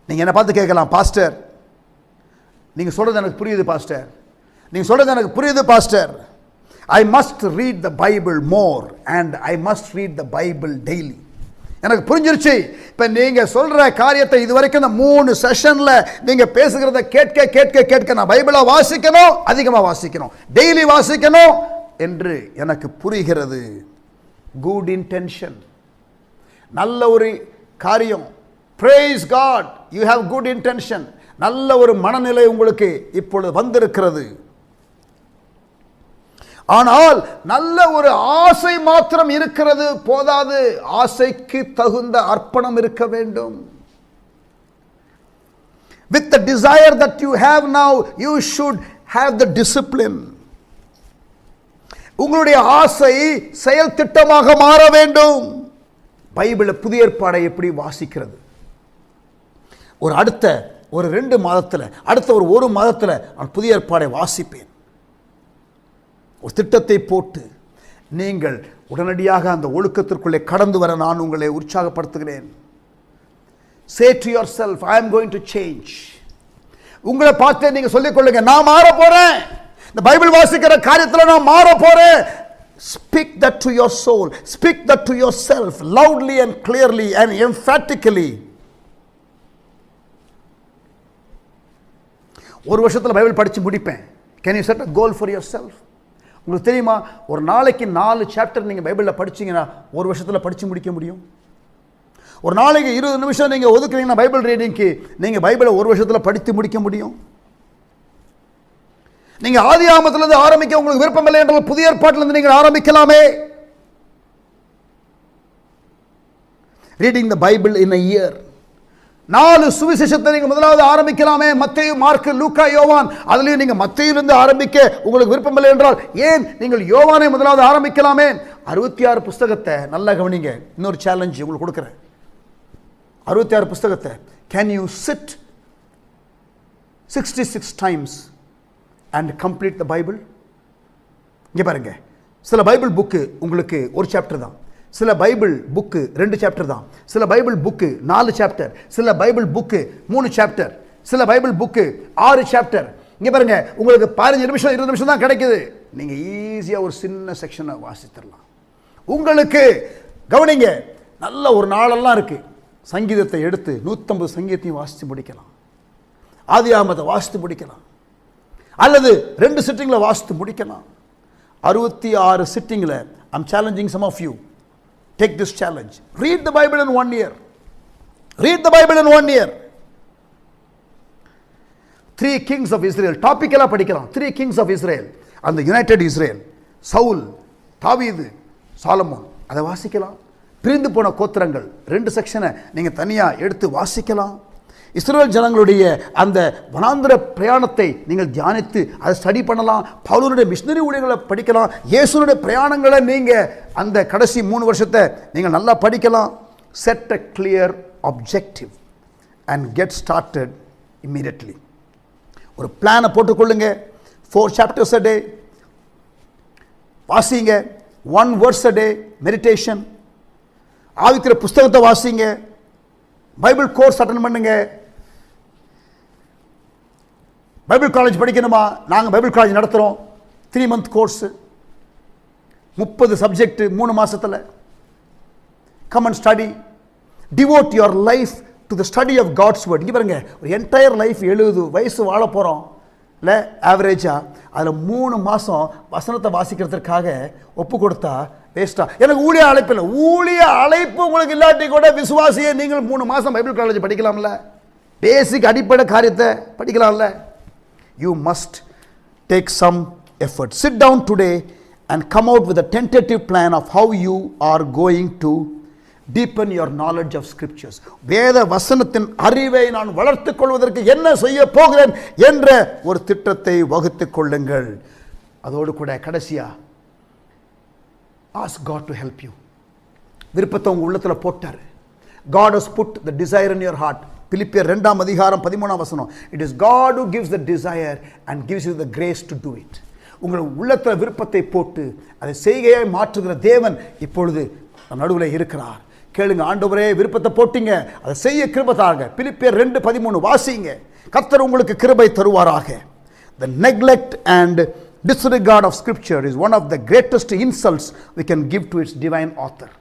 நீங்கள் என்னை பார்த்து கேட்கலாம், பாஸ்டர் நீங்கள் சொல்கிறது எனக்கு புரியுது பாஸ்டர், நீங்கள் சொல்கிறது எனக்கு புரியுது pastor, I must read the Bible more and I must read the Bible daily. எனக்கு புரிஞ்சிருச்சு. இப்போ நீங்கள் சொல்கிற காரியத்தை இதுவரைக்கும் இந்த 3 செஷனில் நீங்கள் பேசுகிறத கேட்க கேட்க கேட்க நான் பைபிளை வாசிக்கணும், அதிகமாக வாசிக்கணும், டெய்லி வாசிக்கணும் என்று எனக்கு புரிகிறது. குட் இன்டென்ஷன், நல்ல ஒரு காரியம். Praise God, you have good intention. நல்ல ஒரு மனநிலை உங்களுக்கு இப்பொழுது வந்திருக்கிறது. ஆனால் நல்ல ஒரு ஆசை மாத்திரம் இருக்கிறது போதாது, ஆசைக்கு தகுந்த அர்ப்பணம் இருக்க வேண்டும். With the desire that you have now, you should have the discipline. உங்களுடைய ஆசை செயல் திட்டமாக மாற வேண்டும். பைபிளை புதிய ஏற்பாடை எப்படி வாசிக்கிறது? அடுத்த 2 மாதத்தில், அடுத்த 1 மாதத்தில் நான் புதிய ஏற்பாடை வாசிப்பேன். ஒரு திட்டத்தை போட்டு நீங்கள் உடனடியாக அந்த ஒழுக்கத்திற்குள்ளே கடந்து வர நான் உங்களை உற்சாகப்படுத்துகிறேன். Say to yourself, I am going to change. உங்களை பார்த்து நீங்க சொல்லிக் கொள்ளுங்க, நான் மாற போறேன், இந்த பைபிள் வாசிக்கிற காரியத்தில் நான் மாற போறேன். Speak that to your soul, speak that to yourself loudly and clearly and emphatically. ஒரு வருஷத்தில் பைபிள் படித்து முடிப்பேன். Can you set a goal for yourself? உங்களுக்கு தெரியுமா, ஒரு நாளைக்கு 4 சாப்டர் நீங்கள் பைபிளில் படிச்சிங்கன்னா ஒரு வருஷத்தில் படித்து முடிக்க முடியும். ஒரு நாளைக்கு 20 நிமிஷம் நீங்கள் ஒதுக்குறீங்கன்னா பைபிள் ரீடிங்க்கு நீங்கள் பைபிளை ஒரு வருஷத்தில் படித்து முடிக்க முடியும். நீங்க ஆதியாகமத்திலிருந்து ஆரம்பிக்க உங்களுக்கு விருப்பம் இல்லை என்றால் புதிய ஏற்பாட்டிலிருந்து நீங்கள் ஆரம்பிக்கலாமே. Reading the Bible in a year. 4 சுவிசேஷத்தை நீங்க முதலாவது ஆரம்பிக்கலாமே. மத்தேயு, மார்க்கு, லூக்கா, யோவான். அதுலயும் நீங்க மத்தேயுவிலிருந்து ஆரம்பிக்க உங்களுக்கு விருப்பம் இல்லை என்றால் ஏன் நீங்கள் யோவானை முதலாவது ஆரம்பிக்கலாமே. 66 புத்தகத்தை நல்லா கவனிங்க. இன்னொரு சேலஞ்ச் உங்களுக்கு கொடுக்குறேன். 66 புத்தகத்தை can you sit 66 times and complete the Bible? இங்க பாருங்க, சில பைபிள் புக்கு உங்களுக்கு ஒரு சாப்டர் தான், சில பைபிள் புக்கு 2 சாப்டர் தான், சில பைபிள் புக்கு 4 சாப்டர், சில பைபிள் புக்கு 3 சாப்டர், சில பைபிள் புக்கு 6 சாப்டர். இங்க பாருங்க, உங்களுக்கு 15 நிமிஷம் 20 நிமிஷம் தான் கிடைக்குது. நீங்க ஈஸியா ஒரு சின்ன செக்ஷனை வாசித்திடலாம். உங்களுக்கு கவனிங்க, நல்ல ஒரு நாளெல்லாம் இருக்கு. சங்கீதத்தை எடுத்து 150 சங்கீதத்தையும் வாசித்து முடிக்கலாம், ஆதியாகமத்தை வாசித்து முடிக்கலாம், அல்லது 2 சிட்டிங்ல வாசித்து முடிக்கலாம். 66 சிட்டிங்ல I'm challenging some of you. Take this challenge. Read the Bible in 1 year. Read the Bible in 1 year. 3 kings of Israel. Topic எல்லாம் படிக்கலாம். 3 kings of Israel and the United Israel. Saul, தாவீது, சாலமோன். அதை வாசிக்கலாம். பிரிந்து போன கோத்திரங்கள் 2 செக்ஷனை நீங்க தனியா எடுத்து வாசிக்கலாம். இஸ்ரவேல் ஜனங்களுடைய அந்த வனாந்திர பிரயாணத்தை நீங்கள் தியானித்து அதை ஸ்டடி பண்ணலாம். பவுலுடைய மிஷனரி ஊழியர்களை படிக்கலாம். இயேசுனுடைய பிரயாணங்களை நீங்க அந்த கடைசி 3 வருஷத்தை நீங்கள் நல்லா படிக்கலாம். Set a clear objective and get started immediately. ஒரு பிளானை போட்டுக்கொள்ளுங்க. 4 chapters a day வாசிங்க. 1 verse a day meditation. ஆவிக்கிற புஸ்தகத்தை வாசிங்க. பைபிள் கோர்ஸ் அட்டெண்ட் பண்ணுங்க. பைபிள் காலேஜ் படிக்கணுமா? நாங்கள் பைபிள் காலேஜ் நடத்துகிறோம். 3 month கோர்ஸ், 30 சப்ஜெக்ட் 3 மாசத்துல. Come and study. Devote your life to the study of God's word. இங்கே பாருங்க, ஒரு என்டையர் லைஃப் 70 வயசு வாழ போகிறோம் இல்லை ஆவரேஜா. அதில் 3 மாதம் வசனத்தை வாசிக்கிறதுக்காக ஒப்பு கொடுத்தா வேஸ்டா? எனக்கு ஊழிய அழைப்பு இல்லை. ஊழிய அழைப்பு உங்களுக்கு இல்லாட்டி கூட விசுவாசியை நீங்கள் 3 மாதம் பைபிள் காலேஜ் படிக்கலாம்ல. பேசிக் அடிப்படை காரியத்தை படிக்கலாம்ல. You must take some effort. Sit down today and come out with a tentative plan of how you are going to deepen your knowledge of scriptures. வேத வசனத்தின் அறிவை நான் வளர்த்துக் கொள்வதற்கு என்ன செய்ய போகிறேன் என்ற ஒரு திட்டத்தை வகுத்துக் கொள்ளுங்கள். அதோடு கூட கடைசியா ask God to help you. விருப்பத்தை உங்க உள்ளத்துல போட்டாரு. God has put the desire in your heart. பிலிப்பியர் 2 அதிகாரம் 13 வசனம். It is God who gives the desire and gives you the grace to do it. உங்கள் உள்ளத்துல விருப்பத்தை போட்டு அதை செய்கையாய் மாற்றுகிற தேவன் இப்பொழுது நடுவில் இருக்கிறார். கேளுங்க, ஆண்டவரே விருப்பத்தை போட்டீங்க, அதை செய்ய கிருபை தாருங்க. பிலிப்பியர் 2:13 வாசிங்க. கர்த்தர் உங்களுக்கு கிருபை தருவாராக. The neglect and disregard of scripture is one of the greatest insults we can give to its divine author.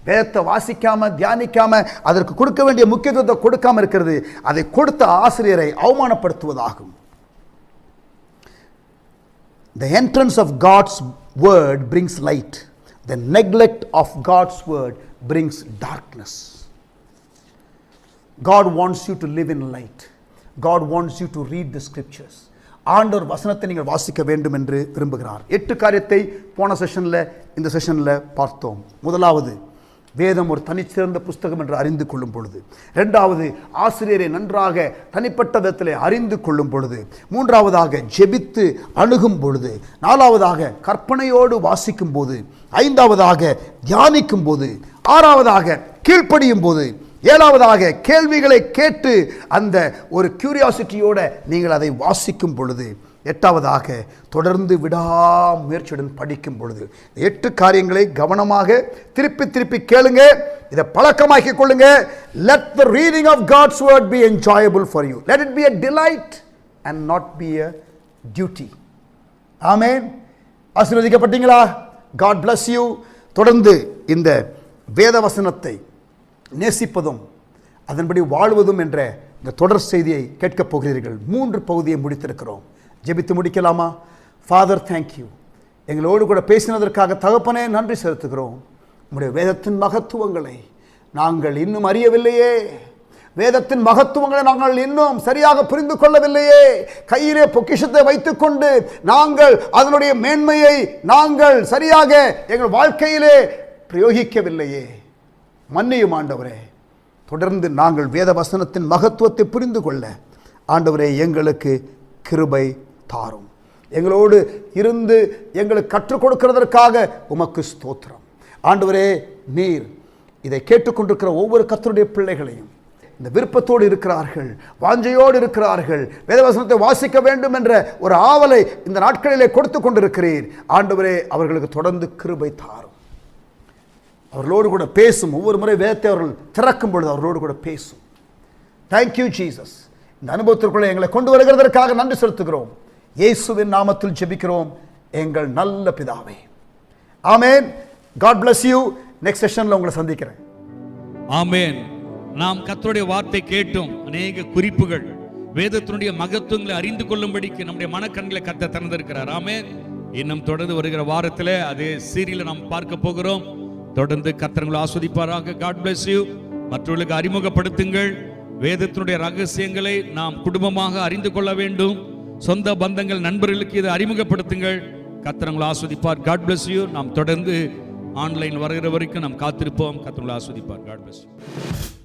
வேதத்தை வாசிக்காம தியானிக்காம அதற்கு கொடுக்க வேண்டிய முக்கியத்துவத்தை கொடுக்காம இருக்கிறது அதை கொடுத்த ஆசிரியரை அவமானப்படுத்துவதாகும். The entrance of God's word brings light. The neglect of God's word brings darkness. God wants you to live in light. God wants you to read the scriptures. ஆண்டவர் வசனத்தை நீங்கள் வாசிக்க வேண்டும் என்று விரும்புகிறார். 8 காரியத்தை போன செஷன்ல இந்த செஷன்ல பார்த்தோம். முதலாவது, வேதம் ஒரு தனிச்சிறந்த புஸ்தகம் என்று அறிந்து கொள்ளும் பொழுது. 2வது, ஆசிரியரை நன்றாக தனிப்பட்ட விதத்திலே அறிந்து கொள்ளும் பொழுது. 3வதாக, ஜெபித்து அணுகும் பொழுது. 4வதாக, கற்பனையோடு வாசிக்கும் போது. 5வதாக, தியானிக்கும் போது. 6வதாக, கீழ்ப்படியும் போது. 7வதாக, கேள்விகளை கேட்டு அந்த ஒரு கியூரியாசிட்டியோட நீங்கள் அதை வாசிக்கும் பொழுது. 8வதாக, தொடர்ந்து விடாமுயற்சியுடன் படிக்கும் பொழுது. 8 காரியங்களை கவனமாக திருப்பி திருப்பி கேளுங்க. இதை பழக்கமாக்கிக் கொள்ளுங்க. Let the reading of God's word be enjoyable for you. Let it be a delight and not be a duty. Amen. ஆசீர்வதிக்கப்பட்டீங்களா? God bless you. தொடர்ந்து இந்த வேத வசனத்தை நேசிப்பதும் அதன்படி வாழ்வதும் என்ற இந்த தொடர் செய்தியை கேட்கப் போகிறீர்கள். 3 பகுதியை முடித்திருக்கிறோம். ஜெபித்து முடிக்கலாமா? Father, thank you. எங்களோடு கூட பேசினதற்காக தகப்பனே நன்றி செலுத்துகிறோம். உம்முடைய வேதத்தின் மகத்துவங்களை நாங்கள் இன்னும் அறியவில்லையே. வேதத்தின் மகத்துவங்களை நாங்கள் இன்னும் சரியாக புரிந்து கொள்ளவில்லையே. கையிலே பொக்கிஷத்தை வைத்துக்கொண்டு நாங்கள் அதனுடைய மேன்மையை நாங்கள் சரியாக எங்கள் வாழ்க்கையிலே பிரயோகிக்கவில்லையே. மன்னியும் ஆண்டவரே. தொடர்ந்து நாங்கள் வேத வசனத்தின் மகத்துவத்தை புரிந்து கொள்ள ஆண்டவரே எங்களுக்கு கிருபை தாரும். எங்களோடு இருந்து எங்களுக்கு கற்றுக் கொடுக்கிறதற்காக உமக்கு ஸ்தோத்திரம். ஆண்டவரே, நீர் இதை கேட்டுக்கொண்டிருக்கிற ஒவ்வொரு கர்த்தருடைய பிள்ளைகளையும் இந்த விருப்பத்தோடு இருக்கிறார்கள், வாஞ்சையோடு இருக்கிறார்கள், வேதவசனத்தை வாசிக்க வேண்டும் என்ற ஒரு ஆவலை இந்த நாட்களிலே கொடுத்து கொண்டிருக்கிறீர். ஆண்டவரே, அவர்களுக்கு தொடர்ந்து கிருபை தாரும். அவர்களோடு கூட பேசும். ஒவ்வொரு முறை வேதத்தை அவர்கள் திறக்கும் பொழுது அவர்களோடு கூட பேசும். Thank you Jesus. இந்த அனுபவத்திற்குள்ளே எங்களை கொண்டு வருகிறதற்காக நன்றி செலுத்துகிறோம். இயேசுவின் நாமத்தில் ஜெபிக்கிறோம் எங்கள் நல்ல பிதாவே. ஆமென். God bless you. நெக்ஸ்ட் செஷன்ல உங்களை சந்திக்கிறேன். ஆமென். நாம் கர்த்தருடைய வார்த்தை கேட்டும் அநேக குறிப்புகள், வேதத்தினுடைய மகத்துவங்களை அறிந்து கொள்ளும்படிக்கு நம்முடைய மனக்கண்களை கர்த்தர் திறந்திருக்கிறார். ஆமென். இன்னும் தொடர்ந்து வருகிற வாரத்தில் அதே சீரியலை நாம் பார்க்க போகிறோம். தொடர்ந்து கர்த்தர் ஆஸ்வதிப்பாராக. God bless you. மற்றவர்களுக்கு அறிமுகப்படுத்துங்கள். வேதத்தினுடைய ரகசியங்களை நாம் குடும்பமாக அறிந்து கொள்ள வேண்டும். சொந்த பந்தங்கள், நண்பர்களுக்கு இதை அறிமுகப்படுத்துங்கள். கர்த்தர் ஆஸ்வதிப்பார். God bless you. நாம் தொடர்ந்து ஆன்லைன் வருகிற வரைக்கும் நாம் காத்திருப்போம். கர்த்தர் ஆஸ்வதிப்பார். God bless you.